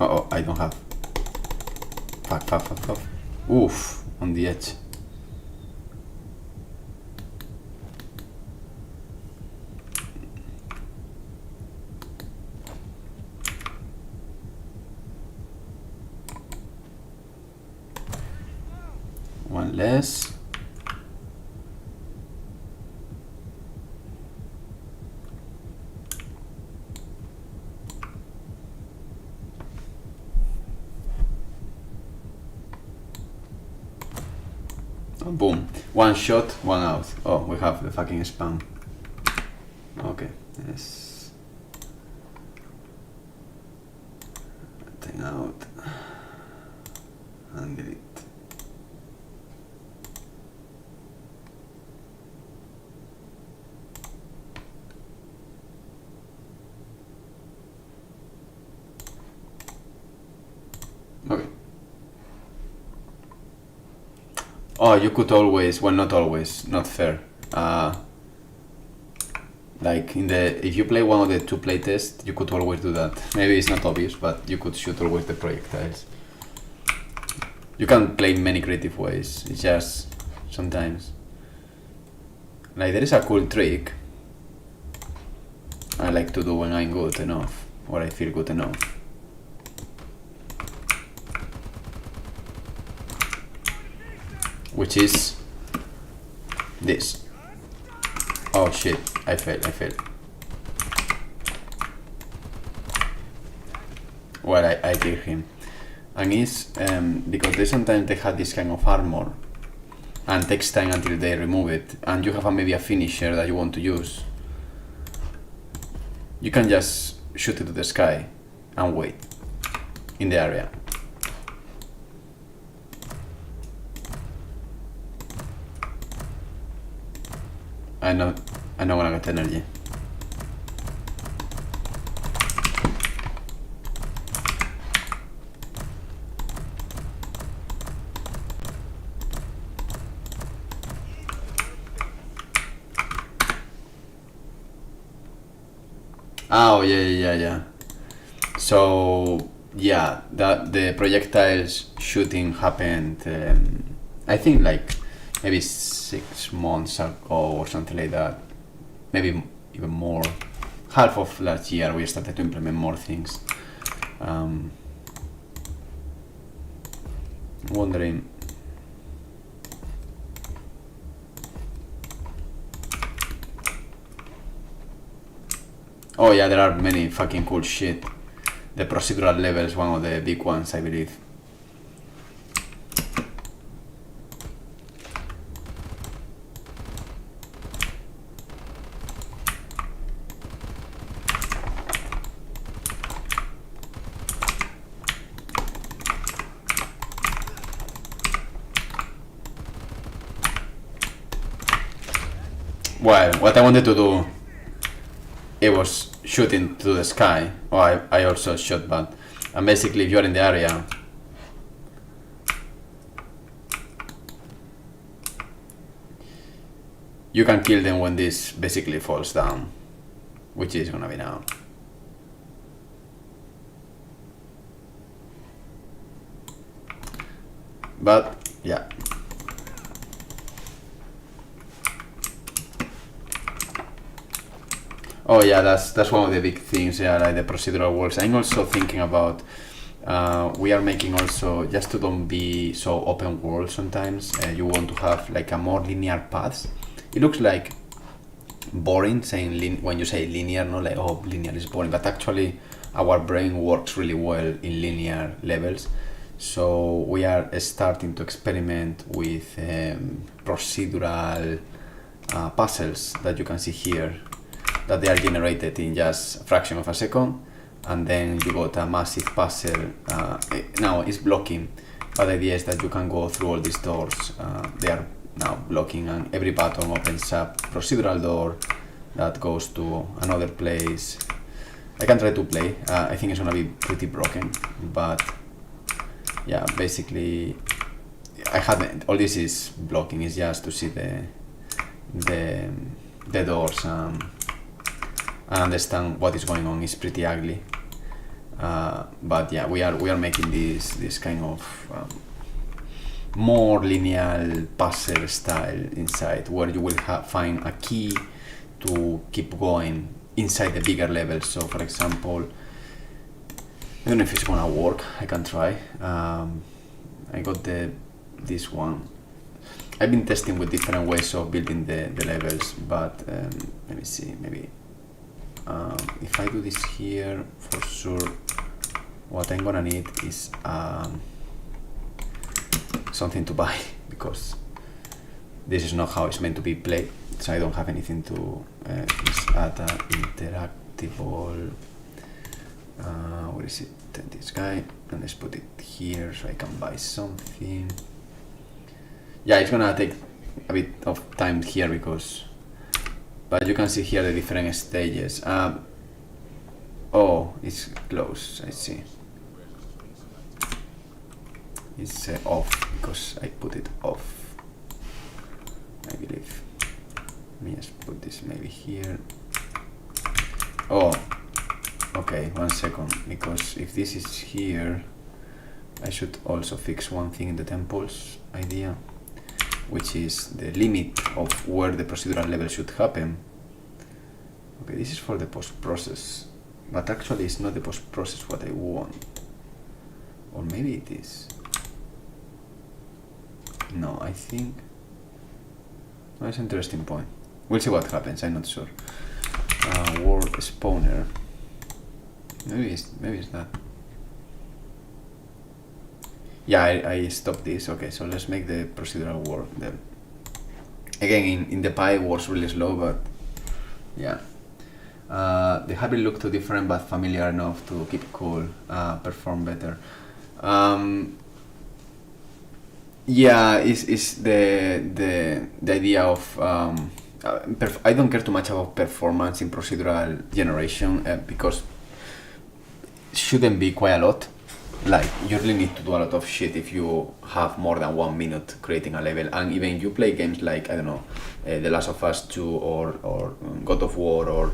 Uh-oh, I don't have. Fuck. Oof, on the edge. One less. Boom. One shot, one out. Oh, we have the fucking spam. Okay, yes. Thing out. And delete. Okay. Oh, you could always, well, not always, not fair. Like if you play one of the two playtests, you could always do that. Maybe it's not obvious, but you could shoot always the projectiles. You can play many creative ways. It's just sometimes. Like there is a cool trick I like to do when I'm good enough, or I feel good enough. Which is this. Oh shit, I failed. Well, I killed him. And it's because sometimes they have this kind of armor and takes time until they remove it, and you have maybe a finisher that you want to use. You can just shoot it to the sky and wait in the area. I know when I get energy. Oh yeah. So yeah, the projectiles shooting happened. I think like maybe 6 months ago or something like that. Maybe even more. Half of last year we started to implement more things. Wondering. Oh yeah, there are many fucking cool shit. The procedural level is one of the big ones, I believe. Well, what I wanted to do, it was shooting to the sky. Oh, I also shot, but and basically if you're in the area, you can kill them when this basically falls down, which is gonna be now. But yeah. Oh yeah, that's one of the big things, yeah, like the procedural works. I'm also thinking about, we are making also, just to don't be so open world sometimes, you want to have like a more linear paths. It looks like boring saying when you say linear, no, like, oh, linear is boring, but actually our brain works really well in linear levels. So we are starting to experiment with procedural puzzles that you can see here, that they are generated in just a fraction of a second, and then you got a massive puzzle. Now it's blocking, but the idea is that you can go through all these doors. They are now blocking, and every button opens up procedural door that goes to another place. I can try to play. I think it's gonna be pretty broken, but yeah, basically I haven't. All this is blocking. It's just to see the doors. and understand what is going on is pretty ugly. But yeah, we are making this kind of more linear puzzle style inside, where you will find a key to keep going inside the bigger levels. So for example, I don't know if it's gonna work. I can try. I got this one. I've been testing with different ways of building the levels, but let me see, maybe if I do this here, for sure what I'm gonna need is something to buy, because this is not how it's meant to be played, so I don't have anything to let's add a interactable where is it, this guy, and let's put it here so I can buy something. Yeah, it's gonna take a bit of time here because, but you can see here the different stages. Oh, it's close, I see. It's off because I put it off, I believe. Let me just put this maybe here. Oh, okay, 1 second, because if this is here, I should also fix one thing in the temples idea, which is the limit of where the procedural level should happen. Okay, this is for the post-process, but actually it's not the post-process what I want. Or maybe it is. No, I think... Oh, that's an interesting point. We'll see what happens, I'm not sure. Word spawner. Maybe it's that. Yeah, I stopped this. Okay, so let's make the procedural work then. Again, in the pie it works really slow, but yeah. The habit look too different but familiar enough to keep cool, perform better. Yeah, it's the idea of I don't care too much about performance in procedural generation because it shouldn't be quite a lot. Like, you really need to do a lot of shit if you have more than 1 minute creating a level, and even you play games like, I don't know, The Last of Us 2 or God of War or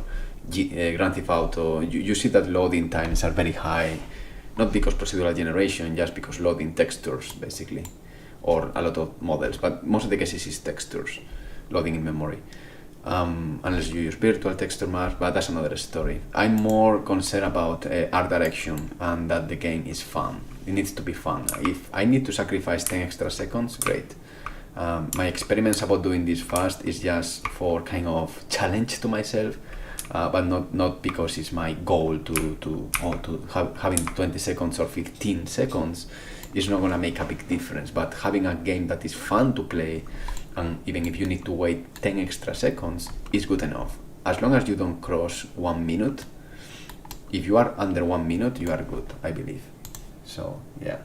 Grand Theft Auto, you see that loading times are very high, not because procedural generation, just because loading textures basically, or a lot of models, but most of the cases is textures loading in memory. Unless you use virtual texture maps, but that's another story. I'm more concerned about art direction and that the game is fun. It needs to be fun. If I need to sacrifice 10 extra seconds, great. My experiments about doing this fast is just for kind of challenge to myself, but not because it's my goal to having 20 seconds or 15 seconds is not gonna make a big difference. But having a game that is fun to play, and even if you need to wait 10 extra seconds, is good enough. As long as you don't cross 1 minute, if you are under 1 minute, you are good, I believe. So, yeah.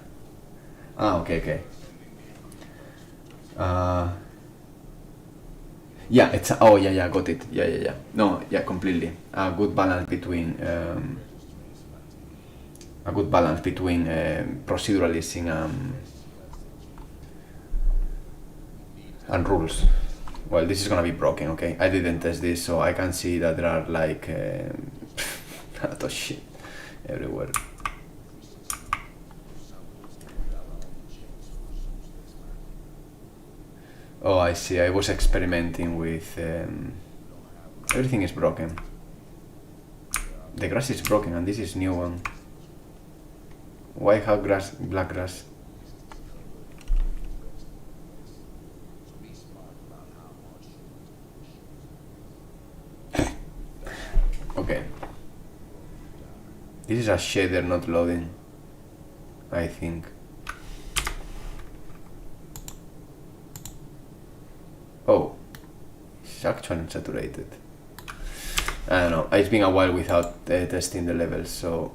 Okay. Yeah, it's, oh yeah, got it. Yeah. No, yeah, completely. A good balance between proceduralism and rules. Well, this is gonna be broken, okay? I didn't test this, so I can see that there are like a lot of shit everywhere. Oh, I see. I was experimenting with everything is broken. The grass is broken, and this is new one. Why have grass, black grass? Okay. This is a shader not loading, I think. Oh, it's actually unsaturated. I don't know. It's been a while without testing the levels, so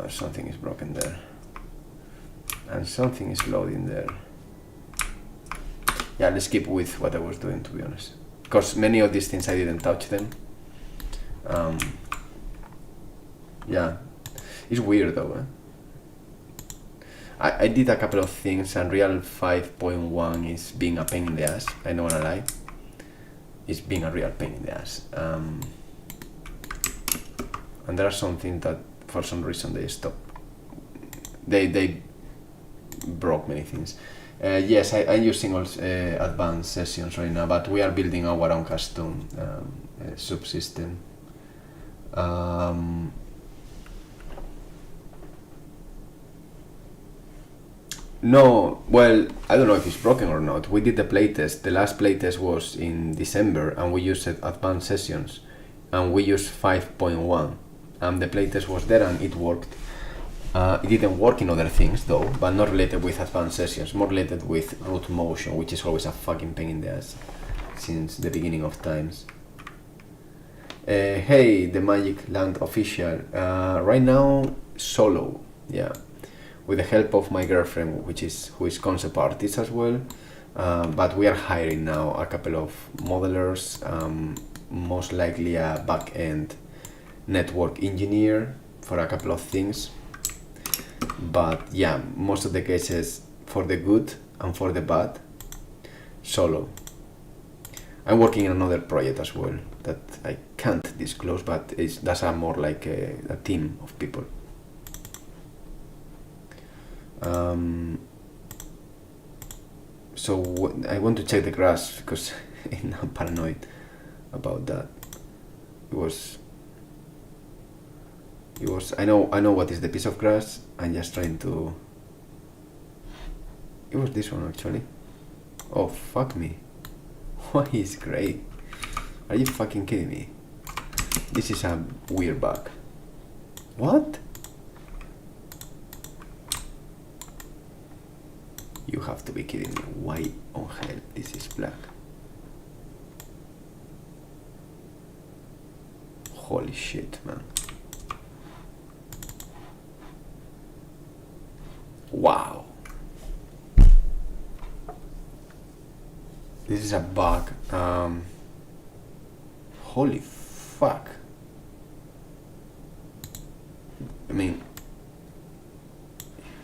something is broken there. And something is loading there. Yeah, let's keep with what I was doing, to be honest. Because many of these things I didn't touch them. Yeah, it's weird though. I did a couple of things, and Real 5.1 is being a pain in the ass. I'm not gonna lie. It's being a real pain in the ass. and there are some things that for some reason they stopped. They broke many things. Yes, I'm using also advanced sessions right now, but we are building our own custom subsystem. No, well, I don't know if it's broken or not. We did the playtest. The last playtest was in December, and we used advanced sessions, and we used 5.1, and the playtest was there and it worked. It didn't work in other things though, but not related with advanced sessions, more related with root motion, which is always a fucking pain in the ass since the beginning of times. Hey, the Magic Land official. Right now, solo, yeah, with the help of my girlfriend, who is concept artist as well. But we are hiring now a couple of modelers, most likely a back-end network engineer for a couple of things. But yeah, most of the cases for the good and for the bad, solo. I'm working on another project as well that I can't disclose, but that's more like a team of people. So I want to check the grass because I'm paranoid about that. It was I know what is the piece of grass. I'm just trying to. It was this one actually. Oh fuck me. Why is gray? Are you fucking kidding me? This is a weird bug. What? You have to be kidding me. Why on hell this is black? Holy shit, man. Wow. This is a bug. Holy fuck. I mean,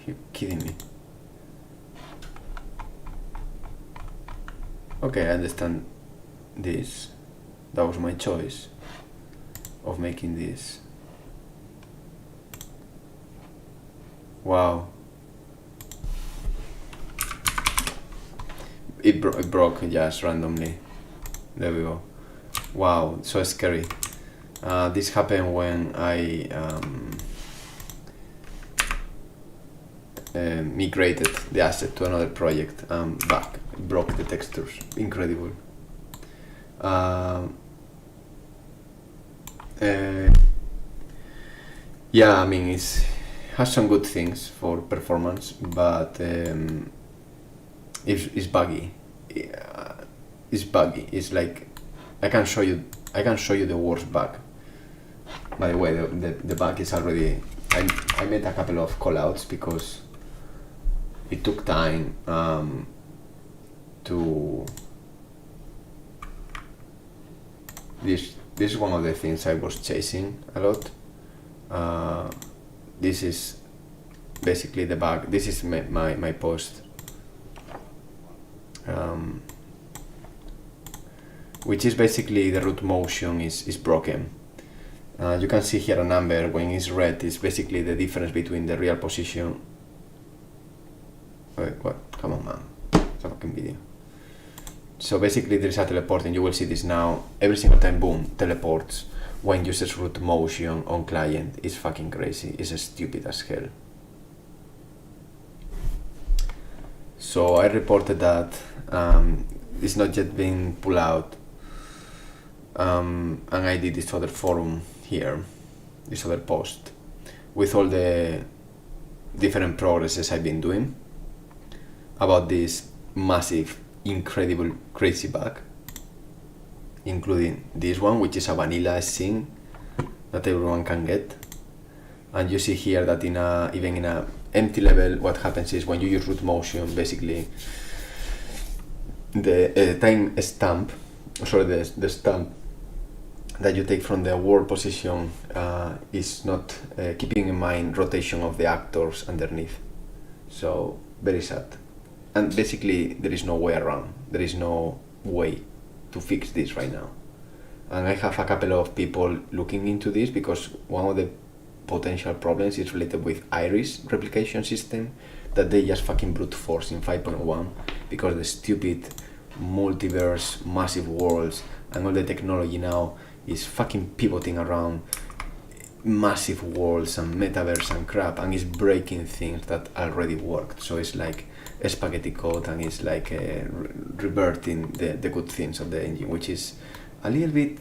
you're kidding me. Okay, I understand this. That was my choice of making this. Wow. It broke just randomly. There we go. Wow, so scary. This happened when I migrated the asset to another project. Back broke the textures. Incredible. Yeah, I mean it has some good things for performance, but it's buggy. It's buggy. It's like I can show you the worst bug. By the way, the bug is already. I made a couple of callouts because it took time to. This is one of the things I was chasing a lot. This is basically the bug. This is my post. Which is basically the root motion is broken. You can see here a number. When it's red, it's basically the difference between the real position. Wait, what? Come on, man. It's a fucking video. So basically there is a teleport, and you will see this now. Every single time, boom, teleports when uses root motion on client. It's fucking crazy. It's stupid as hell. So I reported that it's not yet been pulled out. And I did this other forum here, this other post, with all the different progresses I've been doing about this massive, incredible, crazy bug, including this one, which is a vanilla scene that everyone can get. And you see here that even in a empty level, what happens is when you use root motion, basically the time stamp, the stamp that you take from the world position is not keeping in mind rotation of the actors underneath. So very sad. And basically there is no way around. There is no way to fix this right now. and I have a couple of people looking into this because one of the potential problems is related with iris replication system that they just fucking brute force in 5.1 because the stupid multiverse, massive worlds, and all the technology now is fucking pivoting around massive worlds and metaverse and crap, and it's breaking things that already worked. So it's like a spaghetti code, and it's like reverting the good things of the engine, which is a little bit.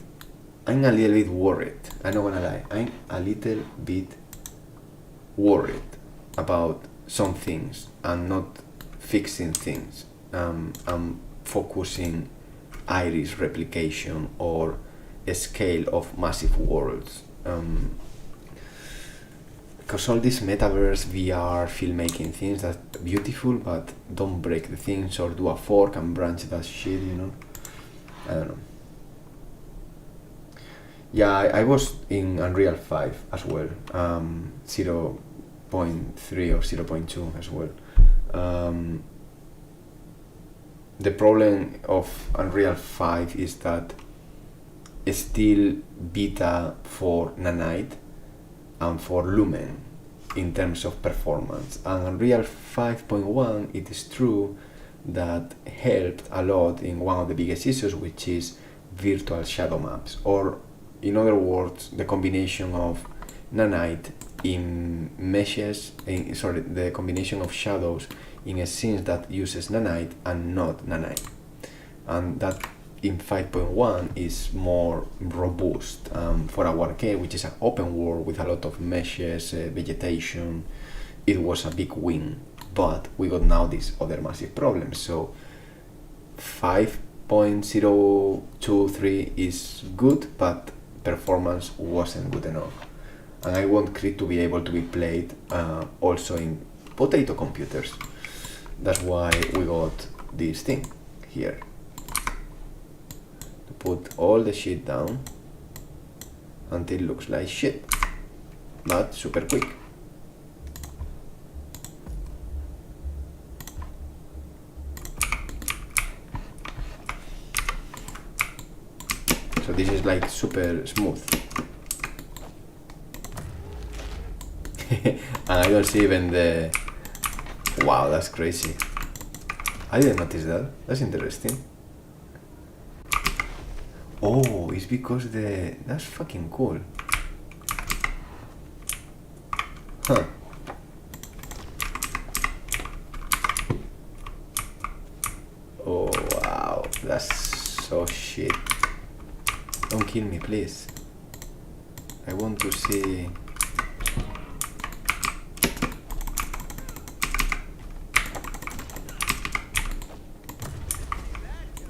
I'm a little bit worried. I'm not gonna lie. I'm a little bit worried about some things and not fixing things. I'm focusing iris replication or a scale of massive worlds. Because all these metaverse, VR, filmmaking things, that's beautiful, but don't break the things or do a fork and branch that shit, you know? I don't know. Yeah, I was in Unreal 5 as well, 0.3 or 0.2 as well. The problem of Unreal 5 is that it's still beta for Nanite and for Lumen in terms of performance. And Unreal 5.1, it is true that helped a lot in one of the biggest issues, which is virtual shadow maps, or in other words, the combination of Nanite in meshes, the combination of shadows in a scene that uses Nanite and not Nanite. And that in 5.1 is more robust for our case, which is an open world with a lot of meshes, vegetation. It was a big win, but we got now these other massive problems. So 5.023 is good, but performance wasn't good enough. And I want CRETE to be able to be played also in potato computers. That's why we got this thing here. To put all the shit down until it looks like shit, but super quick. So this is like super smooth. And I don't see even the... Wow, that's crazy. I didn't notice that. That's interesting. Oh, it's because the... That's fucking cool. Huh. Oh, wow. That's so shit. Don't kill me, please. I want to see...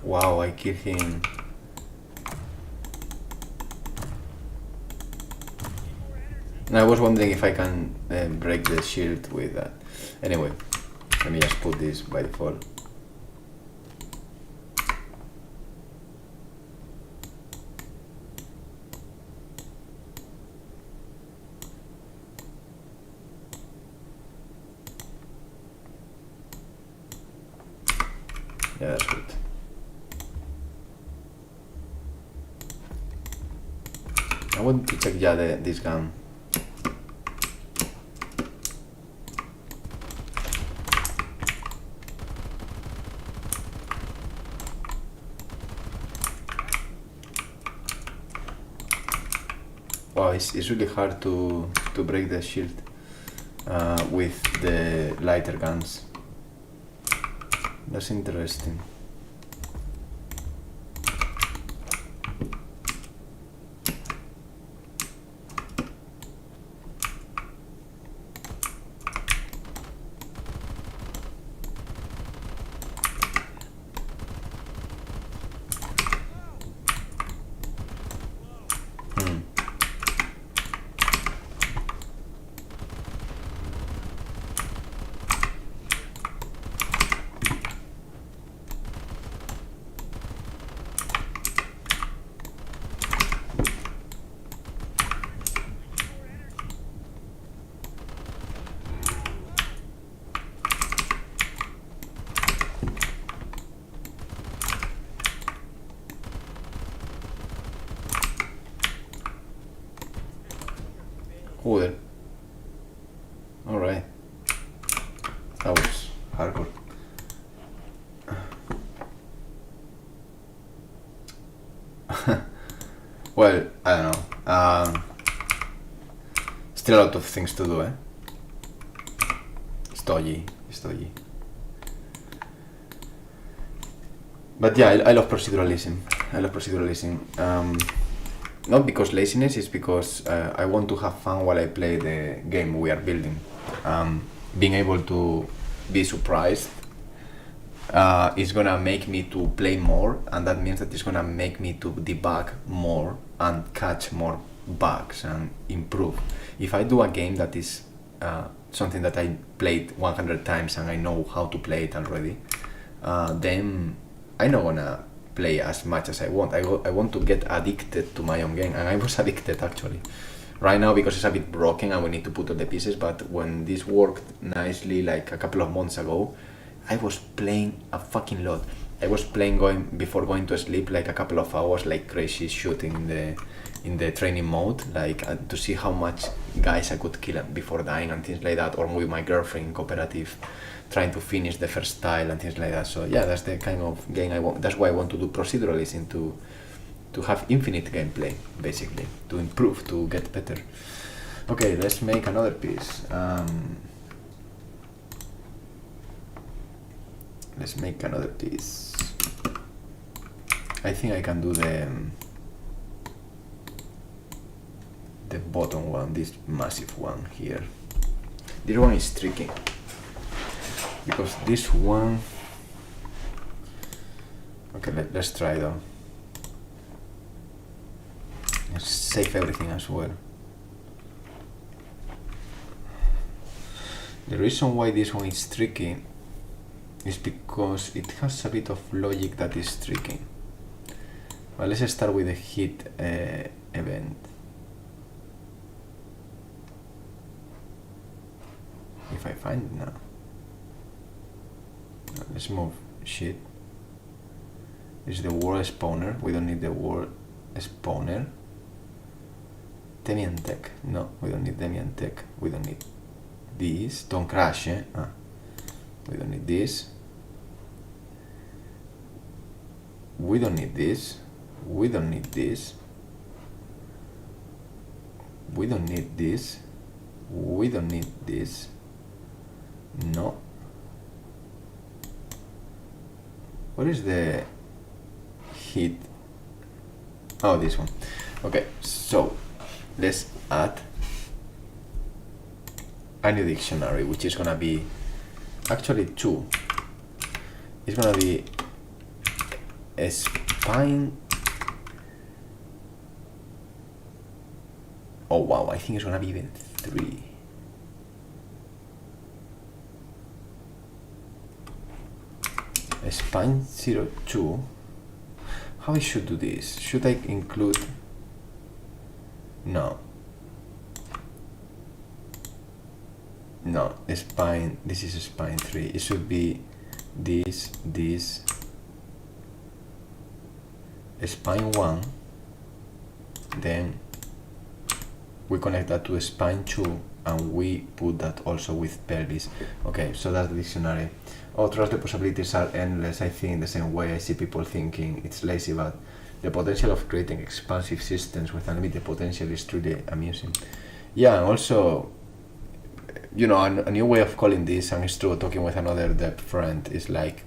Wow, I killed him. And I was wondering if I can break the shield with that. Anyway, let me just put this by default. Yeah, that's good. I want to check this gun. Wow, it's really hard to break the shield with the lighter guns. That's interesting. Joder. Alright. That was hardcore. Well, I don't know. Still a lot of things to do, eh? It's dodgy. But yeah, I love proceduralism. Not because laziness, it's because I want to have fun while I play the game we are building. Being able to be surprised is gonna make me to play more, and that means that it's gonna make me to debug more and catch more bugs and improve. If I do a game that is something that I played 100 times and I know how to play it already, then I'm not gonna play as much as I want. I want to get addicted to my own game, and I was addicted actually. Right now, because it's a bit broken and we need to put all the pieces, but when this worked nicely like a couple of months ago, I was playing a fucking lot. I was playing before going to sleep like a couple of hours like crazy, shooting in the training mode, like to see how much guys I could kill before dying and things like that, or with my girlfriend in cooperative, trying to finish the first tile and things like that. So yeah, that's the kind of game I want. That's why I want to do proceduralism, to have infinite gameplay, basically, to improve, to get better. Okay, let's make another piece. Let's make another piece. I think I can do the bottom one, this massive one here. This one is tricky, because this one... Okay, let's try though. Let's save everything as well. The reason why this one is tricky is because it has a bit of logic that is tricky. Well, let's start with the hit event. If I find it now. Let's move shit. This is the world spawner. We don't need the world spawner. Demian Tech. No, we don't need Demian Tech. We don't need this. Don't crash, eh? We don't need this. We don't need this. We don't need this. We don't need this. We don't need this. No. What is the hit? Oh, this one. Okay, so let's add a new dictionary, which is gonna be actually two. It's gonna be a spine. Oh wow, I think it's gonna be even three. A spine 02. How I should do this? Should I include? No. No, a spine. This is a spine 3. It should be this, a spine 1. Then we connect that to a spine 2, and we put that also with pelvis. Okay, so that's the dictionary. Oh, trust the possibilities are endless. I think in the same way I see people thinking it's lazy, but the potential of creating expansive systems with unlimited potential is truly amusing. Yeah, and also, you know, a new way of calling this, and it's true, talking with another dev friend, is like,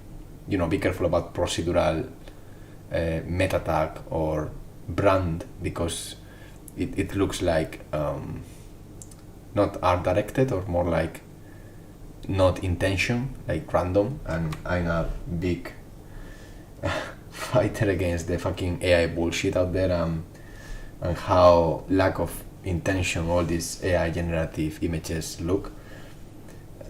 you know, be careful about procedural meta tag or brand, because it looks like not art directed, or more like not intention, like random, and I'm a big fighter against the fucking AI bullshit out there, and how lack of intention all these AI generative images look.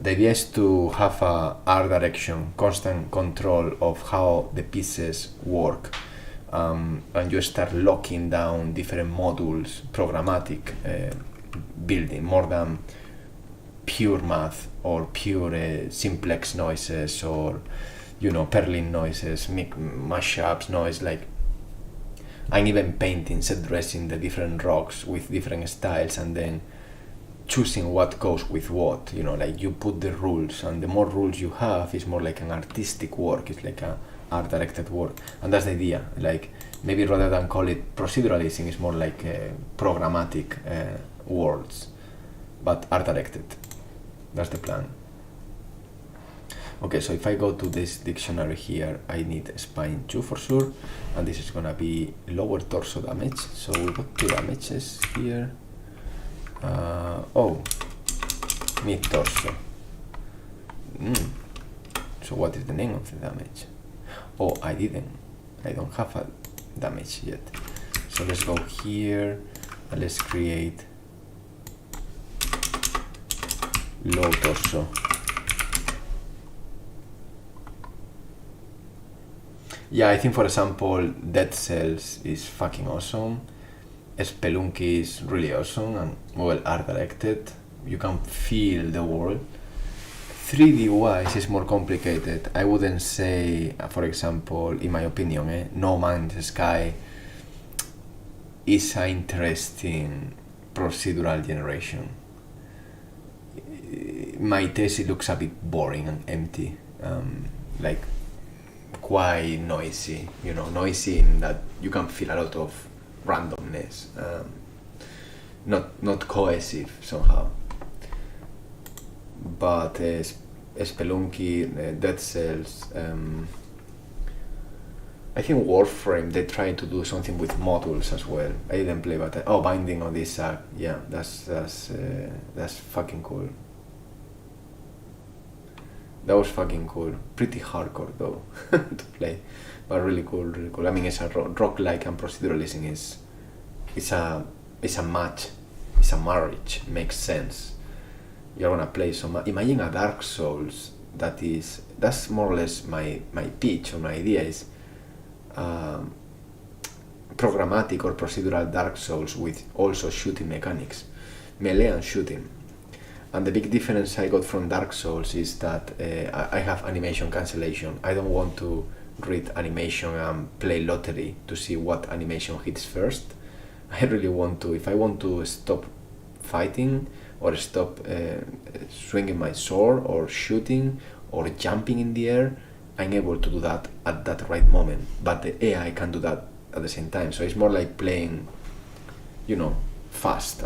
The idea is to have a art direction, constant control of how the pieces work, and you start locking down different modules, programmatic building, more than pure math or pure simplex noises, or, you know, Perlin noises, mashups noise. Like, I'm even painting, set dressing the different rocks with different styles, and then choosing what goes with what, you know, like you put the rules, and the more rules you have, it's more like an artistic work, it's like a art directed work, and that's the idea. Like maybe rather than call it proceduralism, it's more like programmatic words, but art directed. That's the plan. Okay, so if I go to this dictionary here, I need spine 2 for sure, and this is gonna be lower torso damage. So we got 2 damages here. Oh, mid torso. So what is the name of the damage? Oh, I don't have a damage yet. So let's go here and let's create low torso. Yeah, I think for example Dead Cells is fucking awesome. Spelunky is really awesome and well art directed. You can feel the world. 3D wise is more complicated. I wouldn't say, for example, in my opinion, No Man's Sky is an interesting procedural generation. My taste, it looks a bit boring and empty, like quite noisy, you know, noisy in that you can feel a lot of randomness, not cohesive somehow. But Spelunky, Dead Cells, I think Warframe, they tried to do something with modules as well. I didn't play, but Binding of Isaac, yeah, that's fucking cool. That was fucking cool. Pretty hardcore though to play, but really cool, really cool. I mean, it's a rock-like, and proceduralism it's a match, it's a marriage. Makes sense. You're gonna play imagine a Dark Souls that's more or less my pitch or my idea is programmatic or procedural Dark Souls with also shooting mechanics, melee and shooting. And the big difference I got from Dark Souls is that I have animation cancellation. I don't want to read animation and play lottery to see what animation hits first. I really want to, if I want to stop fighting or stop swinging my sword or shooting or jumping in the air, I'm able to do that at that right moment. But the AI can do that at the same time. So it's more like playing, you know, fast,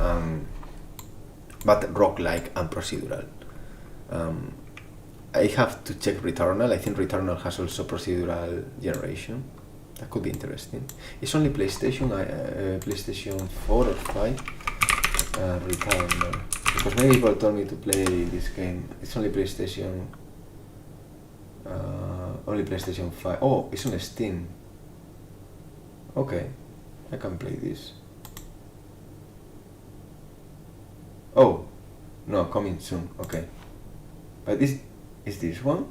but rock-like and procedural. I have to check Returnal. I think Returnal has also procedural generation. That could be interesting. It's only PlayStation 4 or 5. Returnal. Because many people told me to play this game. It's only PlayStation 5. Oh, it's on Steam. Okay, I can play this. Oh, no, coming soon. Okay, but this is this one.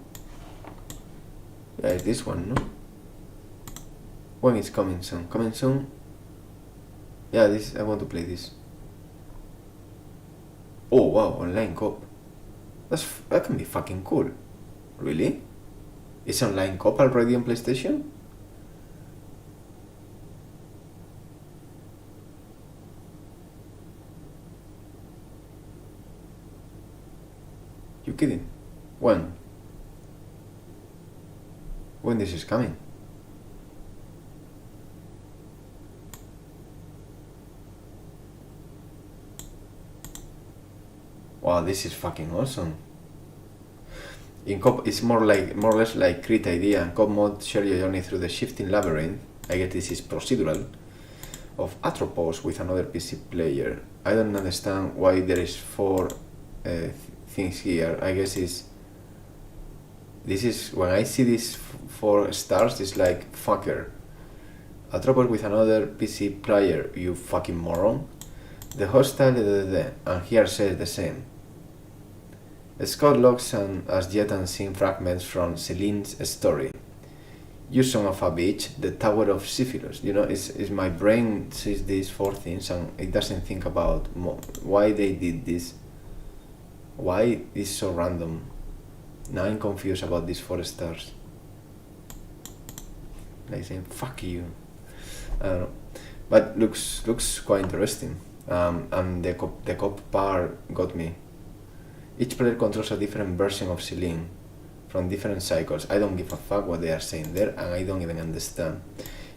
Yeah, it's this one, no? When it's coming soon? Coming soon? Yeah, this. I want to play this. Oh wow, online co-op. That can be fucking cool. Really? Is online co-op already on PlayStation? You kidding? When? When this is coming? Wow, this is fucking awesome. In COP, it's more or less like CRETE idea. In COP mode, share your journey through the shifting labyrinth. I guess this is procedural of Atropos with another PC player. I don't understand why there is 4 things here. I guess this is when I see these 4 stars, it's like fucker. Atropos with another PC player, you fucking moron. The hostile, and here says the same. Scott logs as yet unseen fragments from Celine's story. You son of a bitch, the Tower of Syphilis. You know, it's my brain sees these 4 things and it doesn't think about why they did this. Why is so random? Now I'm confused about these 4 stars. Like saying, fuck you. I don't know. But looks quite interesting. And the cop part got me. Each player controls a different version of Celine from different cycles. I don't give a fuck what they are saying there, and I don't even understand.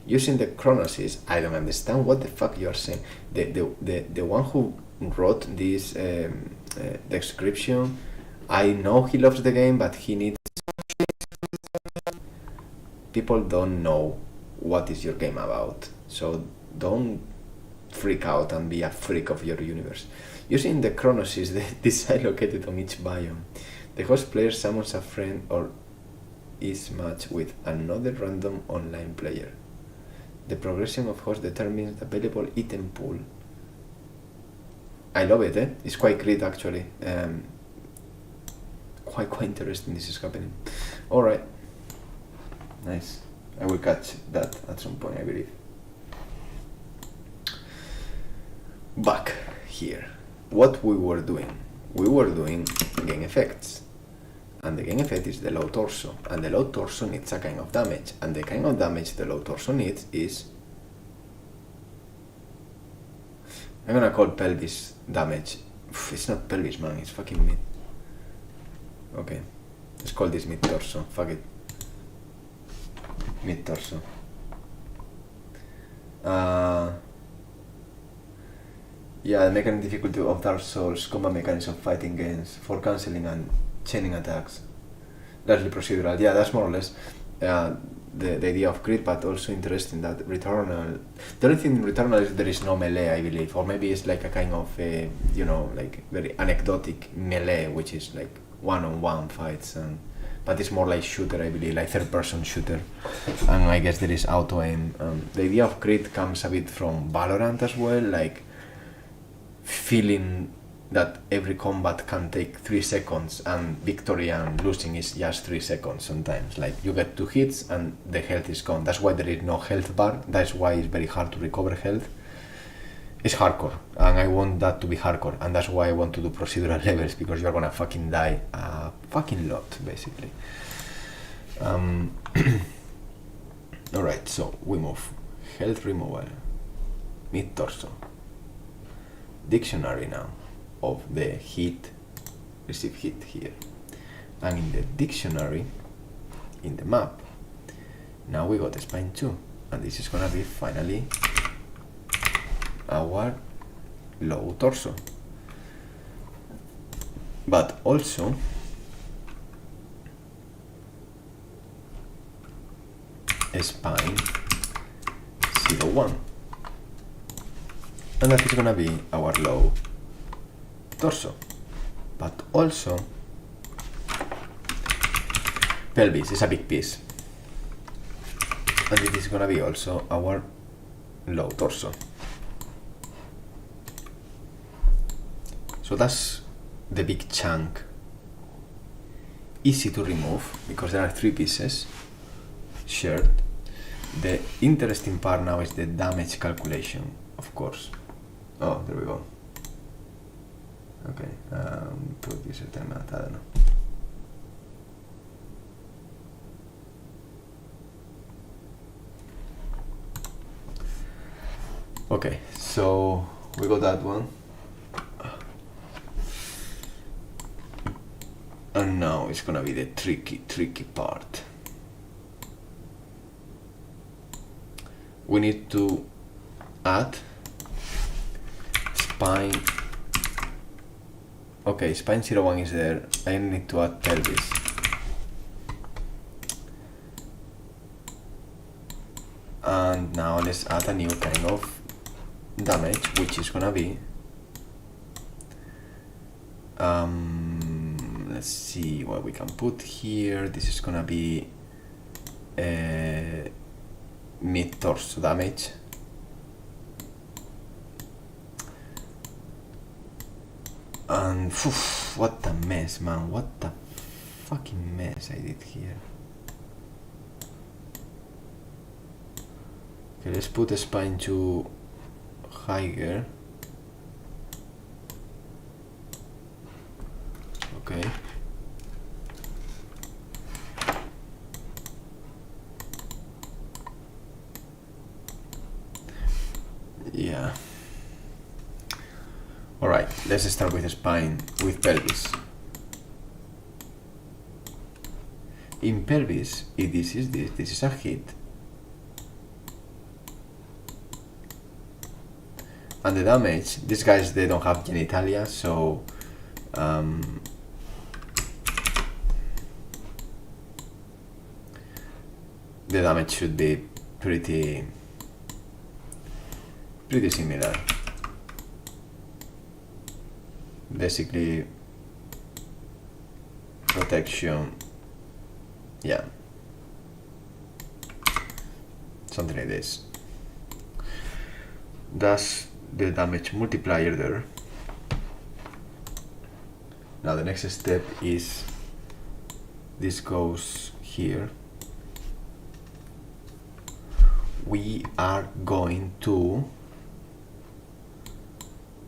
Using the chronosis, I don't understand what the fuck you are saying. The one who wrote this description, I know he loves the game, but he needs. People don't know what is your game about, so don't freak out and be a freak of your universe. Using the chronosis, the design located on each biome, the host player summons a friend or is matched with another random online player. The progression of host determines the available item pool. I love it, eh? It's quite great actually. Quite interesting this is happening. Alright. Nice. I will catch that at some point, I believe. Back here. What we were doing? We were doing game effects. And the game effect is the low torso. And the low torso needs a kind of damage. And the kind of damage the low torso needs is... I'm gonna call pelvis damage. It's not pelvis, man. It's fucking mid. Okay. Let's call this mid torso. Fuck it. Mid torso. Yeah, the mechanic difficulty of Dark Souls, combat mechanics of fighting games, for cancelling and chaining attacks. Largely procedural. Yeah, that's more or less the idea of CRETE, but also interesting that Returnal... The only thing in Returnal is there is no melee, I believe. Or maybe it's like a kind of, like very anecdotic melee, which is like one-on-one fights. But it's more like shooter, I believe, like third-person shooter. And I guess there is auto-aim. The idea of CRETE comes a bit from Valorant as well, like feeling that every combat can take 3 seconds and victory and losing is just 3 seconds sometimes. Like you get 2 hits and the health is gone. That's why there is no health bar. That's why it's very hard to recover health. It's hardcore, and I want that to be hardcore, and that's why I want to do procedural levels, because you're gonna fucking die a fucking lot, basically. Alright, so we move. Health removal. Mid torso. Dictionary now of the hit, receive hit here. And in the dictionary, in the map, now we got the spine 2. And this is gonna be finally our low torso. But also a spine 0-1. And that is gonna be our low torso. But also pelvis is a big piece. And it is gonna be also our low torso. So that's the big chunk. Easy to remove because there are 3 pieces shared. The interesting part now is the damage calculation, of course. Oh, there we go. Okay, put this at time, I don't know. Okay, so we got that one. And now it's gonna be the tricky part. We need to add spine. Okay, spine 01 is there. I need to add pelvis. And now let's add a new kind of damage, which is gonna be let's see what we can put here. This is gonna be mid torso damage. And what a mess, man. What a fucking mess I did here. Okay, let's put the spine to higher. Okay. Yeah. let's start with spine, with pelvis. In pelvis, if this is a hit. And the damage, these guys, they don't have genitalia, so the damage should be pretty similar. Basically, protection, yeah, something like this. That's the damage multiplier there. Now the next step is this goes here. We are going to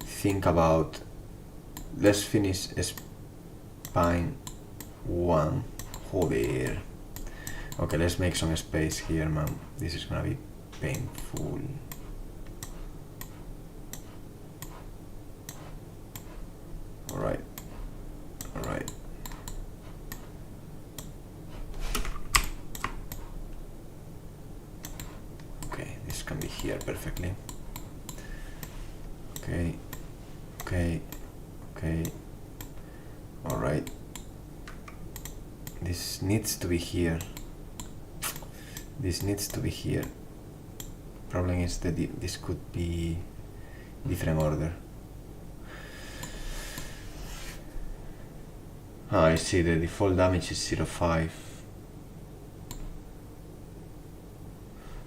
think about, let's finish spine 1. Joder. Okay, let's make some space here, man. This is gonna be painful. Alright. Okay, this can be here perfectly. Okay. Alright. This needs to be here. Problem is that this could be different order. I see the default damage is 0.5.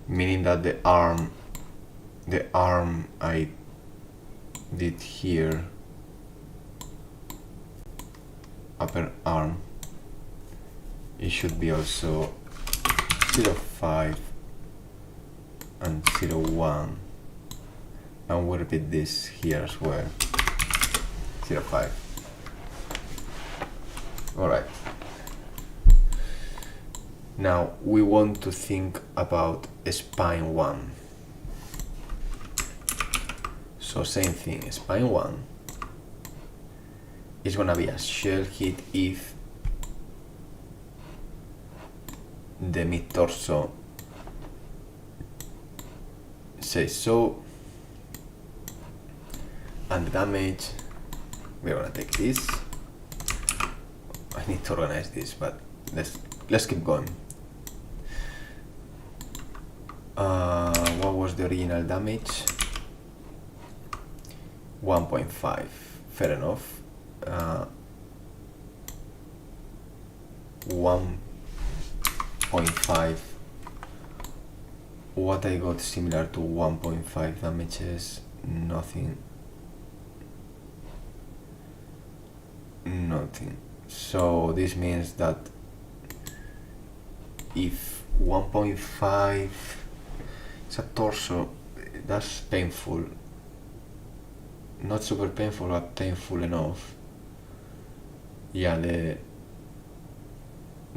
Meaning that the arm I did here, upper arm, it should be also 0.5 and 0.1, and we'll repeat this here as well, 0.5. Alright, now we want to think about spine 1. So same thing, spine 1 is gonna be a shell hit if the mid-torso says so, and the damage, we're gonna take this. I need to organize this, but let's keep going. What was the original damage? 1.5. Fair enough. 1.5. What I got similar to 1.5 damages? Nothing. So this means that if 1.5 is a torso, that's painful. Not super painful, but painful enough. Yeah, the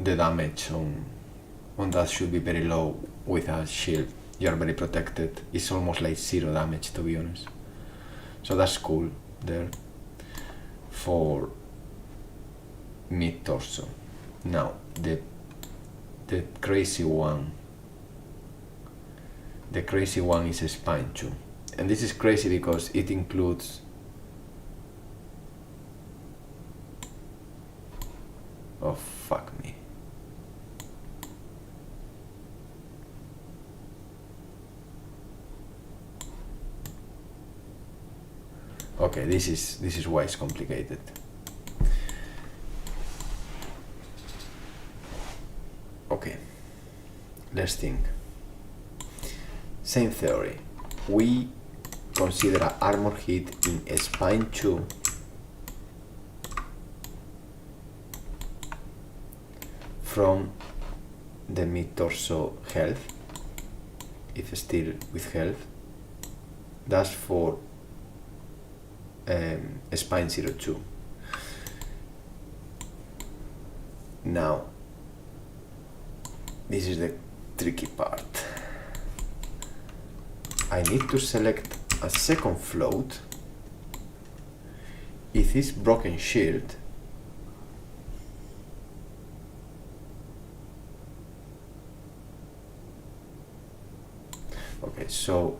damage on that should be very low with a shield. You are very protected. It's almost like 0 damage, to be honest. So that's cool there for mid torso. Now the crazy one. The crazy one is spine 2, and this is crazy because it includes oh fuck me. Okay, this is why it's complicated. Okay, let's think. Same theory. We consider an armor hit in spine 2 from the mid-torso health, if still with health. That's for spine 02. Now, this is the tricky part. I need to select a second float if this broken shield okay, so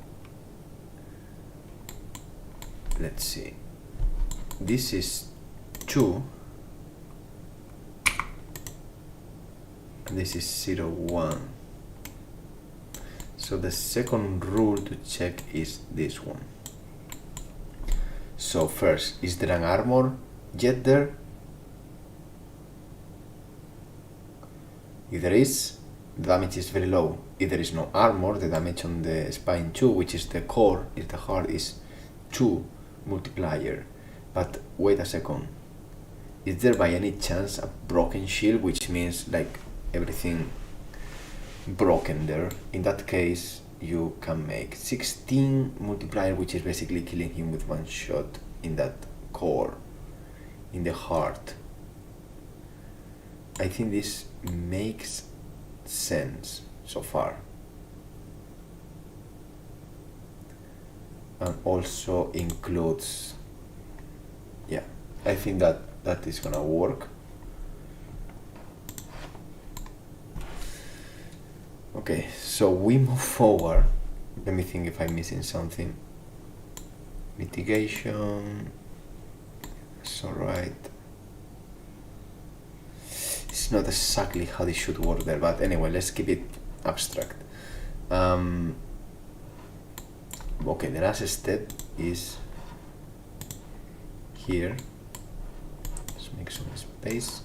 let's see, this is 2 and this is 0, 1. So the second rule to check is this one. So first, is there an armor jet there? If there is, the damage is very low. If there is no armor, the damage on the spine 2, which is the core, is the heart, is 2 multiplier. But wait a second, is there by any chance a broken shield, which means like everything broken there? In that case, you can make 16 multiplier, which is basically killing him with one shot in that core, in the heart. I think this makes sense so far. And also includes, yeah, I think that is gonna work. Okay, so we move forward. Let me think if I'm missing something. Mitigation, it's alright. It's not exactly how this should work there, but anyway, let's keep it abstract. Okay, the last step is here. Let's make some space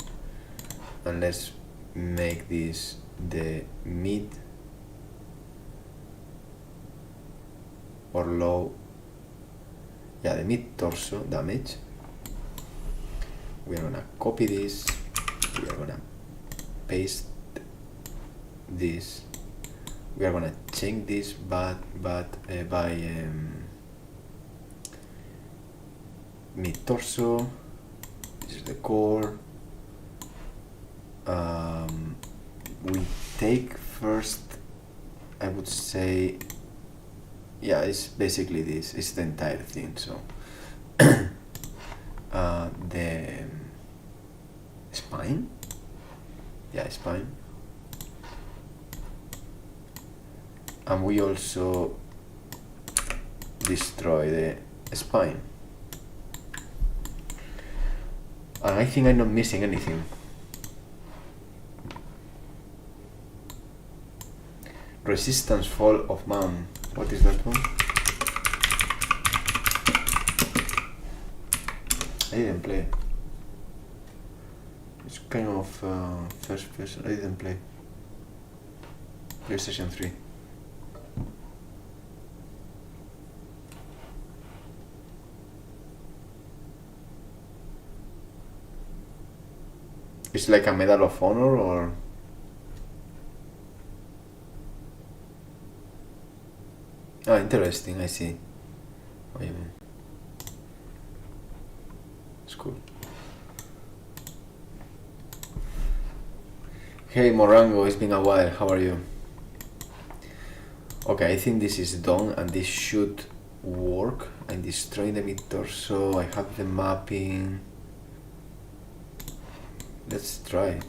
and let's make this the mid or low, yeah, the mid torso damage. We are gonna copy this, we are gonna paste this, we are gonna change this by mid torso. This is the core. We take first, I would say, yeah, it's basically this, it's the entire thing. So the spine, yeah, spine, and we also destroy the spine. And I think I'm not missing anything. Resistance fall of mount. What is that one? I didn't play. It's kind of first person. I didn't play. PlayStation 3. It's like a Medal of Honor, or oh, interesting. I see what you mean. It's cool. Hey Morango, it's been a while. How are you? Okay, I think this is done and this should work. I'm destroying the mid torso. I have the mapping. Let's try.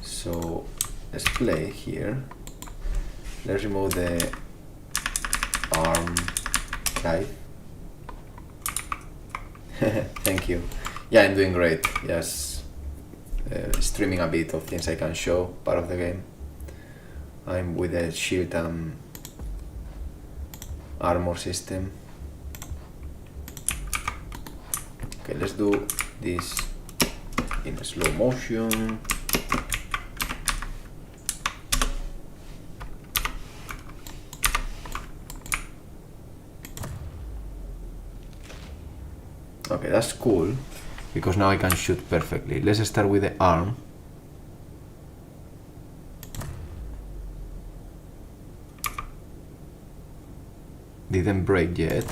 So let's play here. Let's remove the arm knife. Thank you. Yeah, I'm doing great. Yes, streaming a bit of things I can show, part of the game. I'm with the shield and armor system. Okay, let's do this in slow motion. Okay, that's cool, because now I can shoot perfectly. Let's start with the arm. Didn't break yet.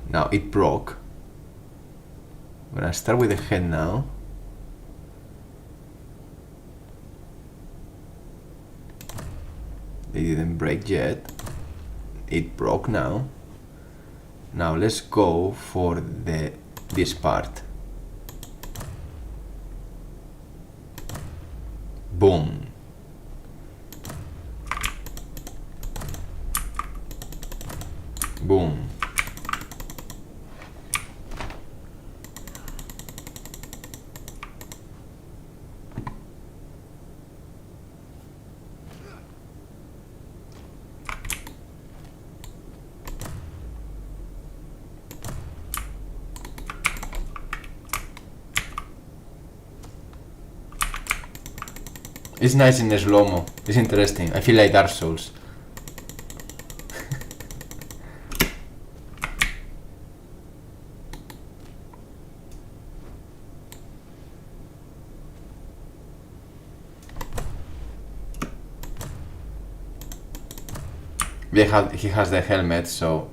Now it broke. I'm gonna start with the head now. They didn't break yet. It broke now. Now let's go for the this part. Boom. Boom. It's nice in the slow-mo. It's interesting. I feel like Dark Souls. He has the helmet, so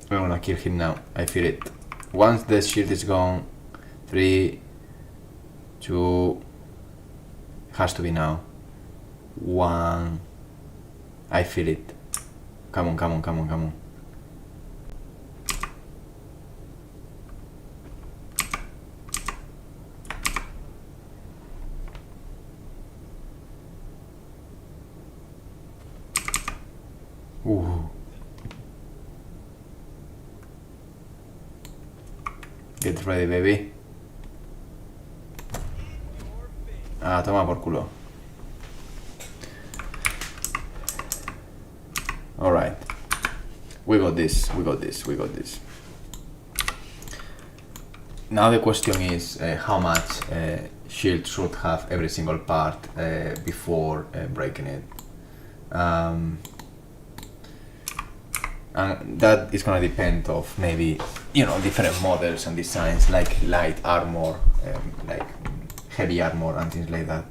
I'm gonna kill him now. I feel it. Once the shield is gone, 3, 2, has to be now. 1. I feel it. Come on, come on, come on, come on. Ooh. Get ready, baby. Ah, toma por culo. Alright. We got this, we got this, we got this. Now the question is how much shield should have every single part before breaking it. And that is gonna depend of maybe, you know, different models and designs, like light armor, like heavy armor and things like that.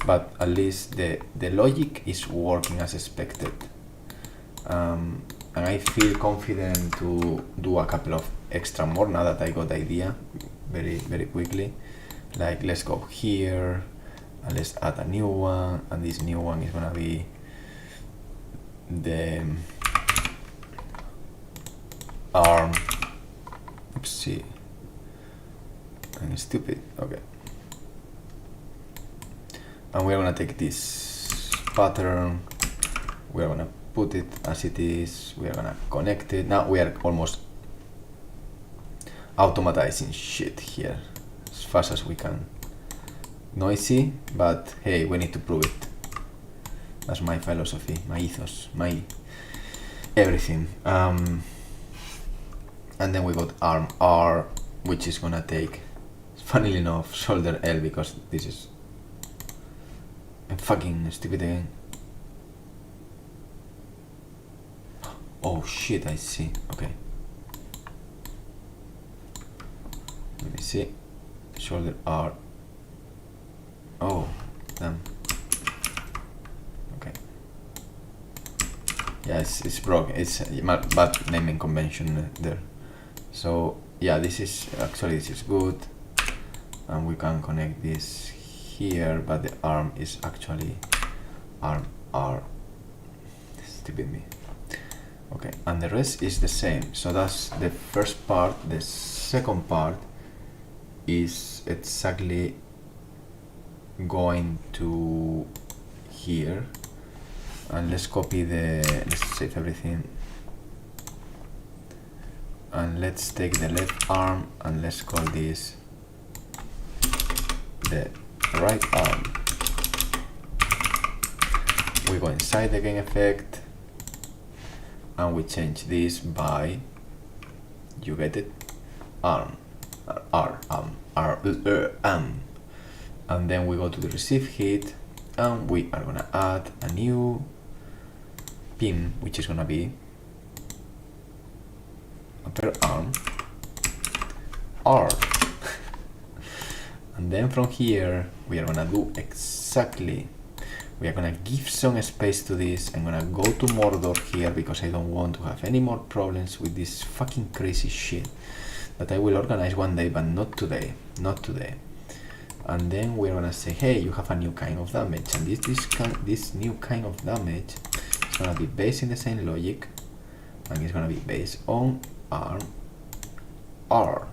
But at least the logic is working as expected. And I feel confident to do a couple of extra more now that I got the idea very quickly. Like, let's go here and let's add a new one, and this new one is gonna be the arm. Oopsie, I'm stupid. Okay, and we're gonna take this pattern, we're gonna put it as it is, we're gonna connect it. Now we are almost automatizing shit here as fast as we can. Noisy, but hey, we need to prove it. That's my philosophy, my ethos, my everything. And then we got arm R, which is gonna take, funnily enough, shoulder L, because this is, I'm fucking stupid again. Oh shit, I see. Okay. Let me see. Shoulder R. Oh, damn. Okay. Yeah, it's broken. It's bad naming convention there. So yeah, this is good, and we can connect this here, but the arm is actually arm R. Stupid me. Okay, and the rest is the same. So that's the first part. The second part is exactly going to here, and let's copy let's save everything, and let's take the left arm and let's call this the right arm. We go inside the game effect and we change this by, you get it, arm, and then we go to the receive hit, and we are gonna add a new pin, which is gonna be per arm R. And then from here we are gonna do exactly, we are gonna give some space to this. I'm gonna go to Mordor here because I don't want to have any more problems with this fucking crazy shit that I will organize one day, but not today, not today. And then we're gonna say, hey, you have a new kind of damage, and this new kind of damage is gonna be based in the same logic, and it's gonna be based on arm R.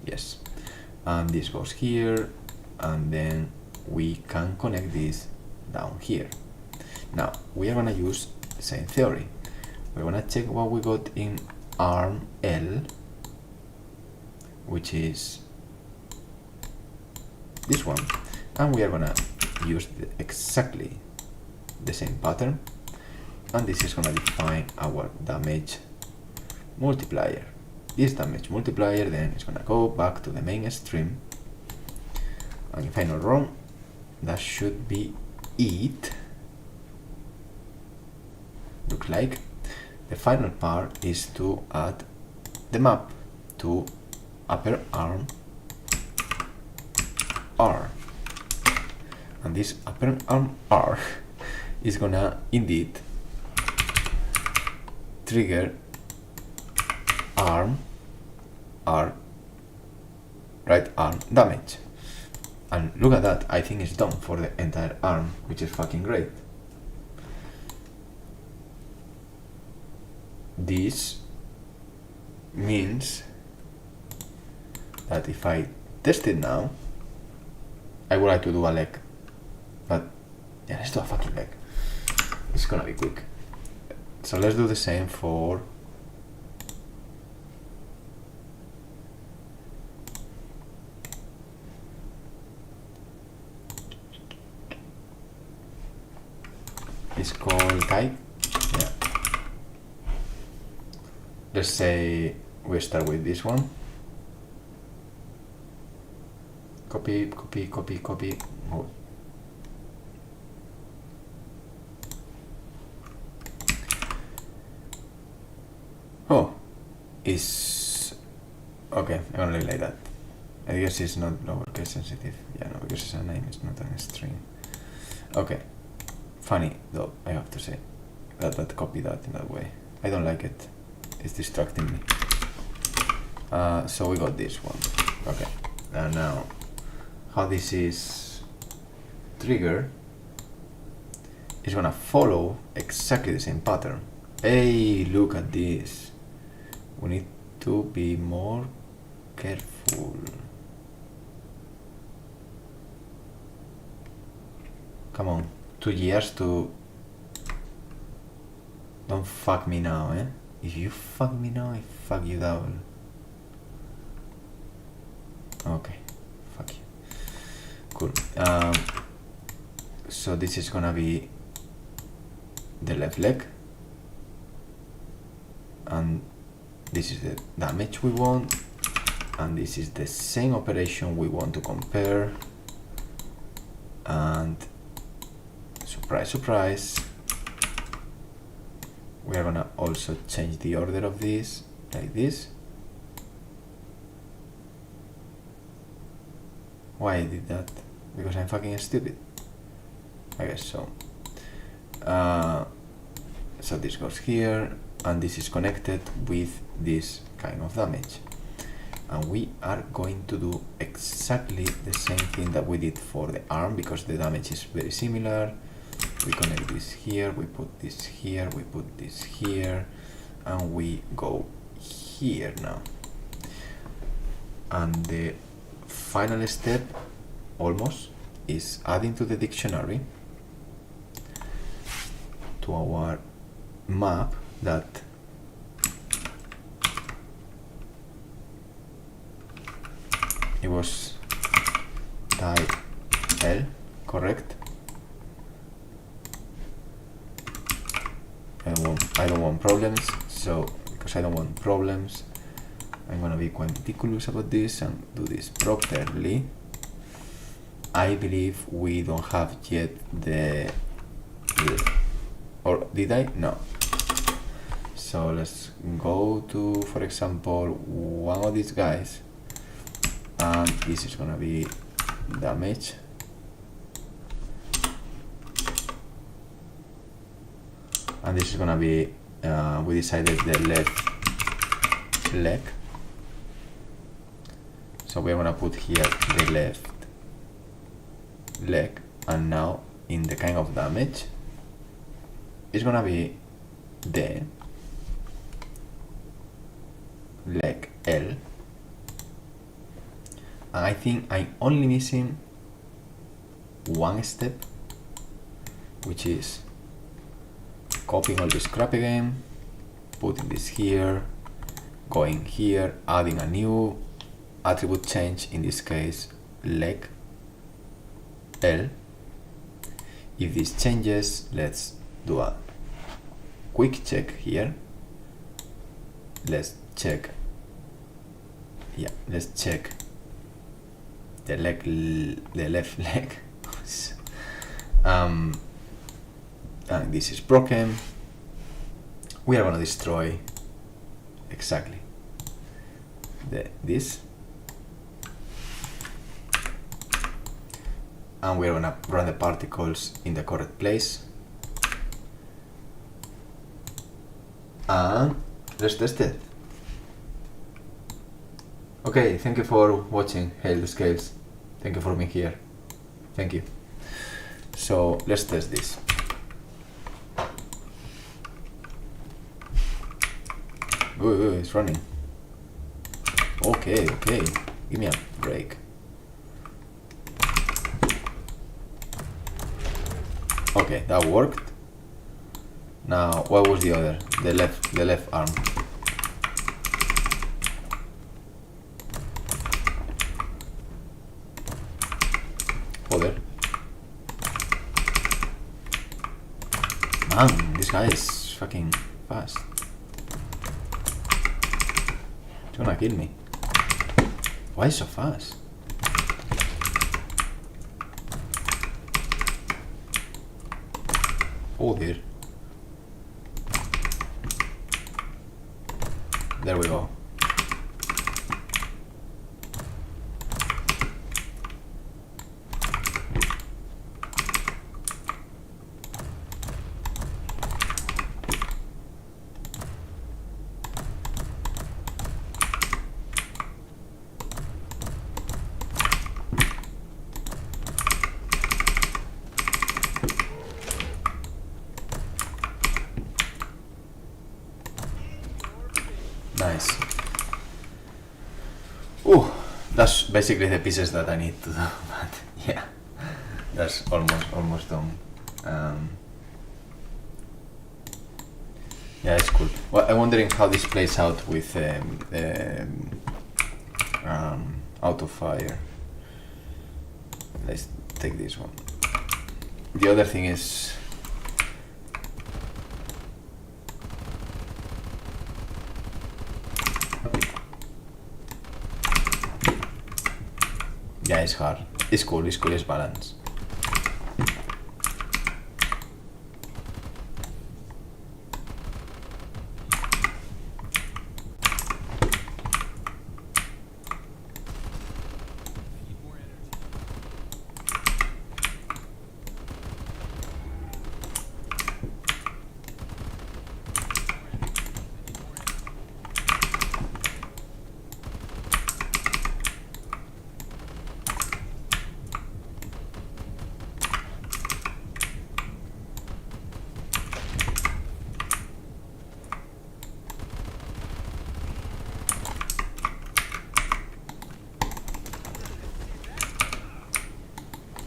Yes, and this goes here, and then we can connect this down here. Now we are gonna use the same theory. We're gonna check what we got in arm L, which is this one, and we are gonna use exactly the same pattern, and this is gonna define our damage multiplier. This damage multiplier then is gonna go back to the main stream, and if I'm not wrong, that should be it. Looks like the final part is to add the map to upper arm R, and this upper arm R is gonna indeed trigger arm R, right arm damage. And look at that, I think it's done for the entire arm, which is fucking great. This means that if I test it now, I would like to do a leg, but yeah, let's do a fucking leg. It's gonna be quick. So let's do the same for it's called type. Yeah. Let's say we start with this one. Copy, copy, copy, copy. Oh. Oh, it's okay. I'm gonna leave it like that. I guess it's not lowercase sensitive. Yeah, no, because it's a name, it's not a string. Okay. Funny though, I have to say that copy that in that way. I don't like it. It's distracting me. So we got this one. Okay. And now, how this is triggered is gonna follow exactly the same pattern. Hey, look at this. We need to be more careful. Come on, 2 years to... Don't fuck me now, eh? If you fuck me now, I fuck you double. Okay, fuck you. Cool. So this is gonna be the left leg, and this is the damage we want, and this is the same operation we want to compare, and surprise, surprise, we are gonna also change the order of this, like this. Why I did that? Because I'm fucking stupid? I guess so. So this goes here, and this is connected with this kind of damage. And we are going to do exactly the same thing that we did for the arm, because the damage is very similar. We connect this here, we put this here, we put this here, and we go here now. And the final step, almost, is adding to the dictionary, to our map, that it was type L, correct? I don't want problems, so because I don't want problems, I'm gonna be quite meticulous about this and do this properly. I believe we don't have yet the or did I? No. So let's go to, for example, one of these guys, and this is gonna be damage. And this is gonna be, we decided the left leg. So we're gonna put here the left leg, and now in the kind of damage it's gonna be the leg L, and I think I'm only missing one step, which is copying all this crap again, putting this here, going here, adding a new attribute change, in this case leg L. If this changes, let's do a quick check here. Let's check, yeah, let's check the left leg. And this is broken. We are going to destroy exactly this, and we're going to run the particles in the correct place, and let's test it. Okay, thank you for watching Hail the Scales. Thank you for being here. Thank you. So let's test this. Ooh, it's running. Okay, give me a break. Okay, that worked. Now, what was the other? The left arm. Joder. Man, this guy is fucking fast. It's gonna kill me. Why so fast? Oh dear. There we go. Nice. Oh, that's basically the pieces that I need to do, but yeah, that's almost done. Yeah, it's cool. Well, I'm wondering how this plays out with auto fire. Let's take this one. The other thing is, yeah, it's hard. It's cool, it's balanced.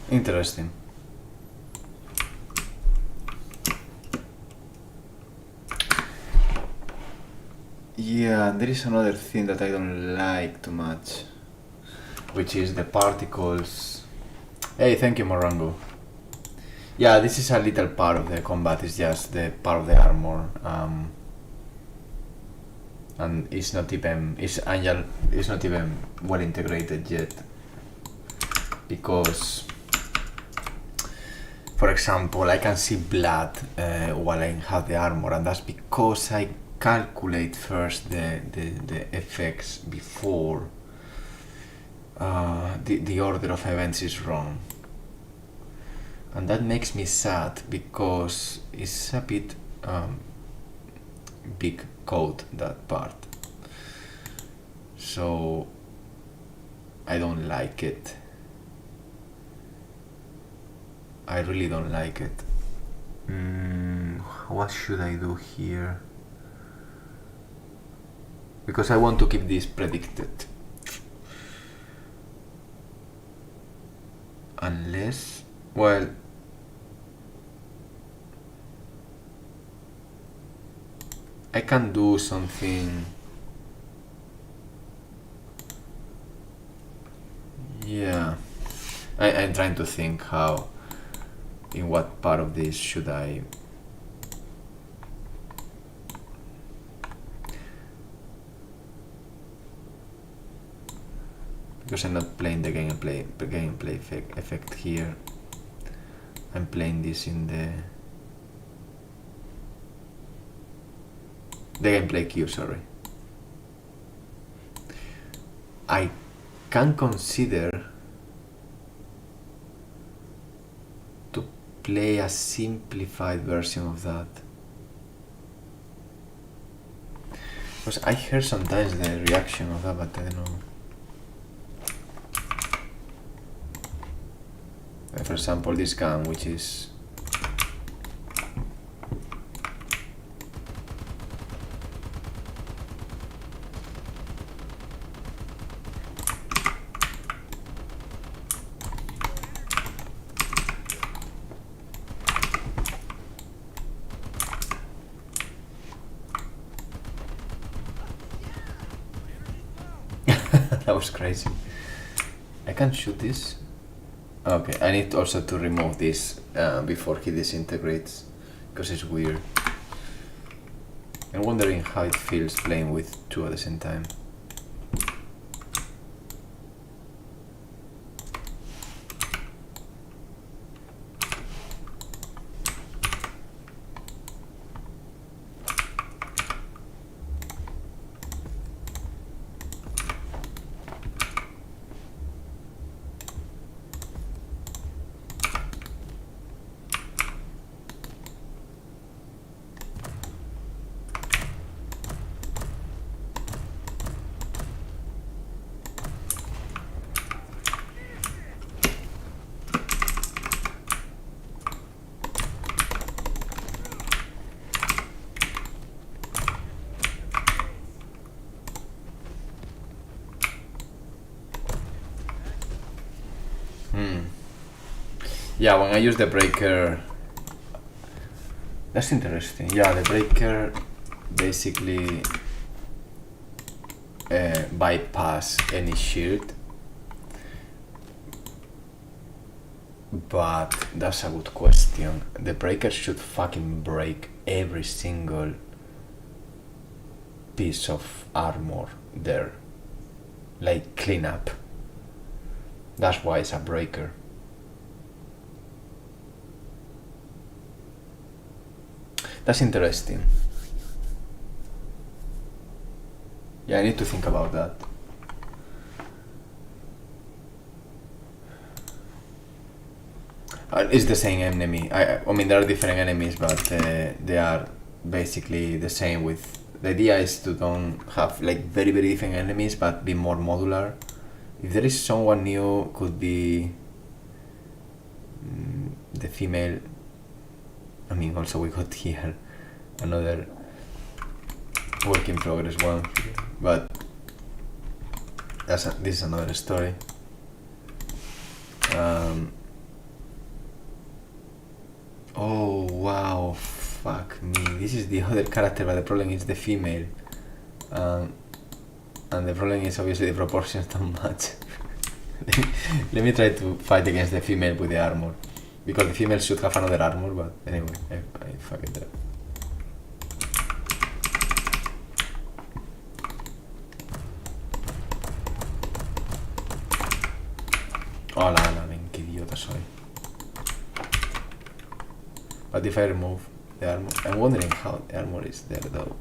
Interesting. Yeah, there is another thing that I don't like too much, which is the particles. Hey, thank you, Morango. Yeah, this is a little part of the combat, it's just the part of the armor. And it's not even well integrated yet, because for example, I can see blood while I have the armor, and that's because I calculate first the effects before the order of events is wrong. And that makes me sad, because it's a bit big code, that part. So I don't like it. I really don't like it. What should I do here? Because I want to keep this predicted. Unless, well, I can do something. Yeah, I'm trying to think how, in what part of this should I. Because I'm not playing the gameplay effect here. I'm playing this in the gameplay queue, sorry. I can consider to play a simplified version of that. Because I hear sometimes the reaction of that, but I don't know. For example, this gun, which is that was crazy. I can't shoot this. Okay, I need also to remove this before he disintegrates, because it's weird. I'm wondering how it feels playing with two at the same time. Yeah, when I use the breaker, that's interesting. Yeah, the breaker basically bypass any shield, but that's a good question. The breaker should fucking break every single piece of armor there, like clean up. That's why it's a breaker. That's interesting. Yeah, I need to think about that. It's the same enemy. I mean, there are different enemies, but they are basically the same. With the idea is to don't have like very different enemies, but be more modular. If there is someone new, could be the female. I mean, also we got here another work in progress one, but this is another story. Oh wow, fuck me. This is the other character, but the problem is the female. And the problem is obviously the proportions don't match. Let me try to fight against the female with the armor. Because the female should have another armor, but anyway, I fuck it up. Hola, ven, qué idiota soy. But if I remove the armor, I'm wondering how the armor is there though.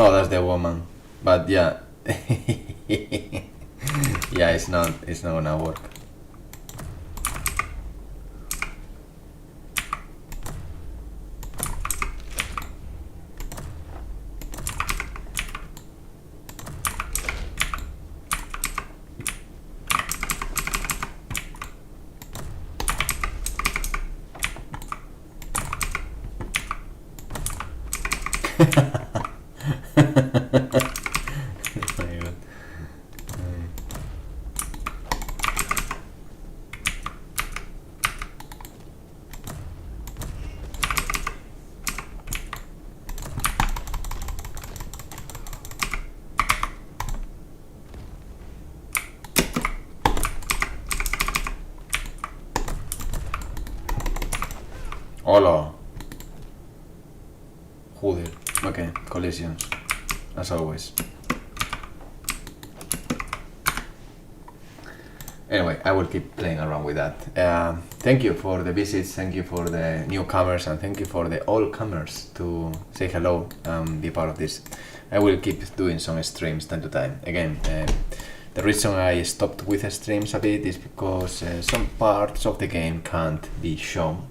Oh, that's the woman. But yeah, yeah, it's not gonna work. Very good. Hola. Joder. Okay, collisions, as always. Anyway, I will keep playing around with that. Thank you for the visits, thank you for the newcomers, and thank you for the all-comers to say hello and be part of this. I will keep doing some streams time to time. Again, the reason I stopped with streams a bit is because some parts of the game can't be shown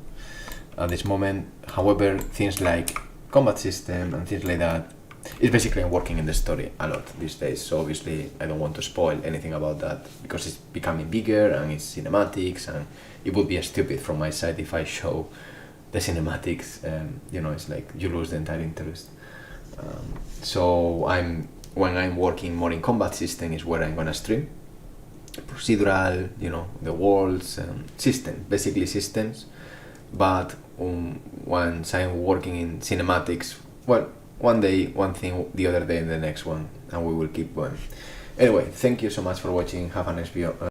at this moment. However, things like combat system and things like that, it's basically I'm working in the story a lot these days, so obviously I don't want to spoil anything about that because it's becoming bigger and it's cinematics, and it would be stupid from my side if I show the cinematics. You know, it's like you lose the entire interest. So when I'm working more in combat system is where I'm gonna stream procedural, you know, the worlds and system, basically systems. But once I'm working in cinematics, well, one day one thing, the other day the next one, and we will keep going. Anyway, thank you so much for watching. Have a nice video.